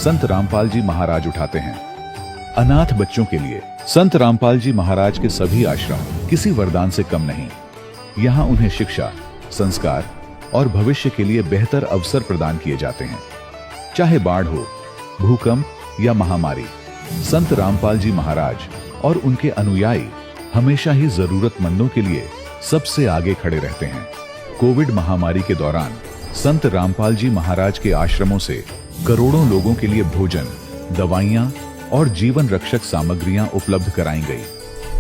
संत रामपाल जी महाराज उठाते हैं। अनाथ बच्चों के लिए संत रामपाल जी महाराज के सभी आश्रम किसी वरदान से कम नहीं। यहाँ उन्हें शिक्षा, संस्कार और भविष्य के लिए बेहतर अवसर प्रदान किए जाते हैं। चाहे बाढ़ हो, भूकंप या महामारी, संत रामपाल जी महाराज और उनके अनुयायी हमेशा ही जरूरतमंदों के लिए सबसे आगे खड़े रहते हैं। कोविड महामारी के दौरान संत रामपाल जी महाराज के आश्रमों से करोड़ों लोगों के लिए भोजन, दवाइयां और जीवन रक्षक सामग्रियां उपलब्ध कराई गई।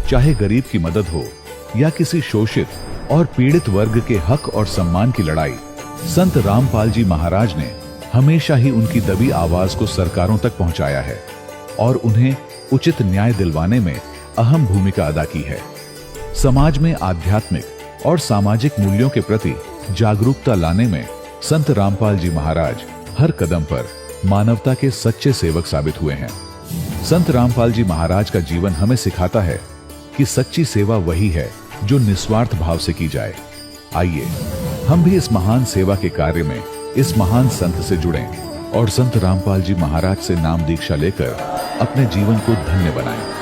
चाहे गरीब की मदद हो या किसी शोषित और पीड़ित वर्ग के हक और सम्मान की लड़ाई, संत रामपाल जी महाराज ने हमेशा ही उनकी दबी आवाज को सरकारों तक पहुंचाया है और उन्हें उचित न्याय दिलवाने में अहम भूमिका अदा की है। समाज में आध्यात्मिक और सामाजिक मूल्यों के प्रति जागरूकता लाने में संत रामपाल जी महाराज हर कदम पर मानवता के सच्चे सेवक साबित हुए हैं। संत रामपाल जी महाराज का जीवन हमें सिखाता है कि सच्ची सेवा वही है जो निस्वार्थ भाव से की जाए। आइए हम भी इस महान सेवा के कार्य में इस महान संत से जुड़ें और संत रामपाल जी महाराज से नाम दीक्षा लेकर अपने जीवन को धन्य बनाएं।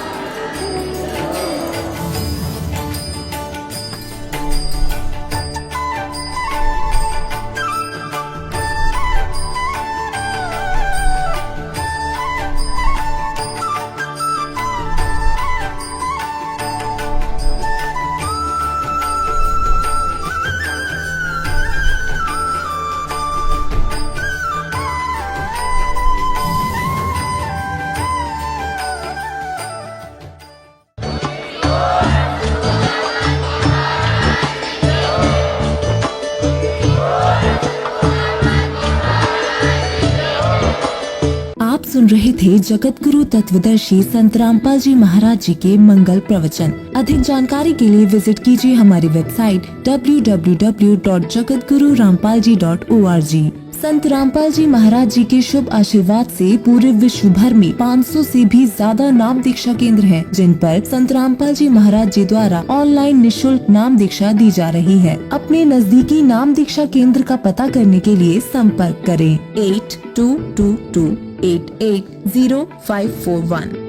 सुन रहे थे जगत गुरु तत्वदर्शी संत रामपाल जी महाराज जी के मंगल प्रवचन। अधिक जानकारी के लिए विजिट कीजिए हमारी वेबसाइट www.jagatgururampalji.org। संत रामपाल जी महाराज जी के शुभ आशीर्वाद से पूरे विश्व भर में 500 से भी ज्यादा नाम दीक्षा केंद्र हैं, जिन पर संत रामपाल जी महाराज जी द्वारा ऑनलाइन निशुल्क नाम दीक्षा दी जा रही है। अपने नजदीकी नाम दीक्षा केंद्र का पता करने के लिए संपर्क करें 8222880541।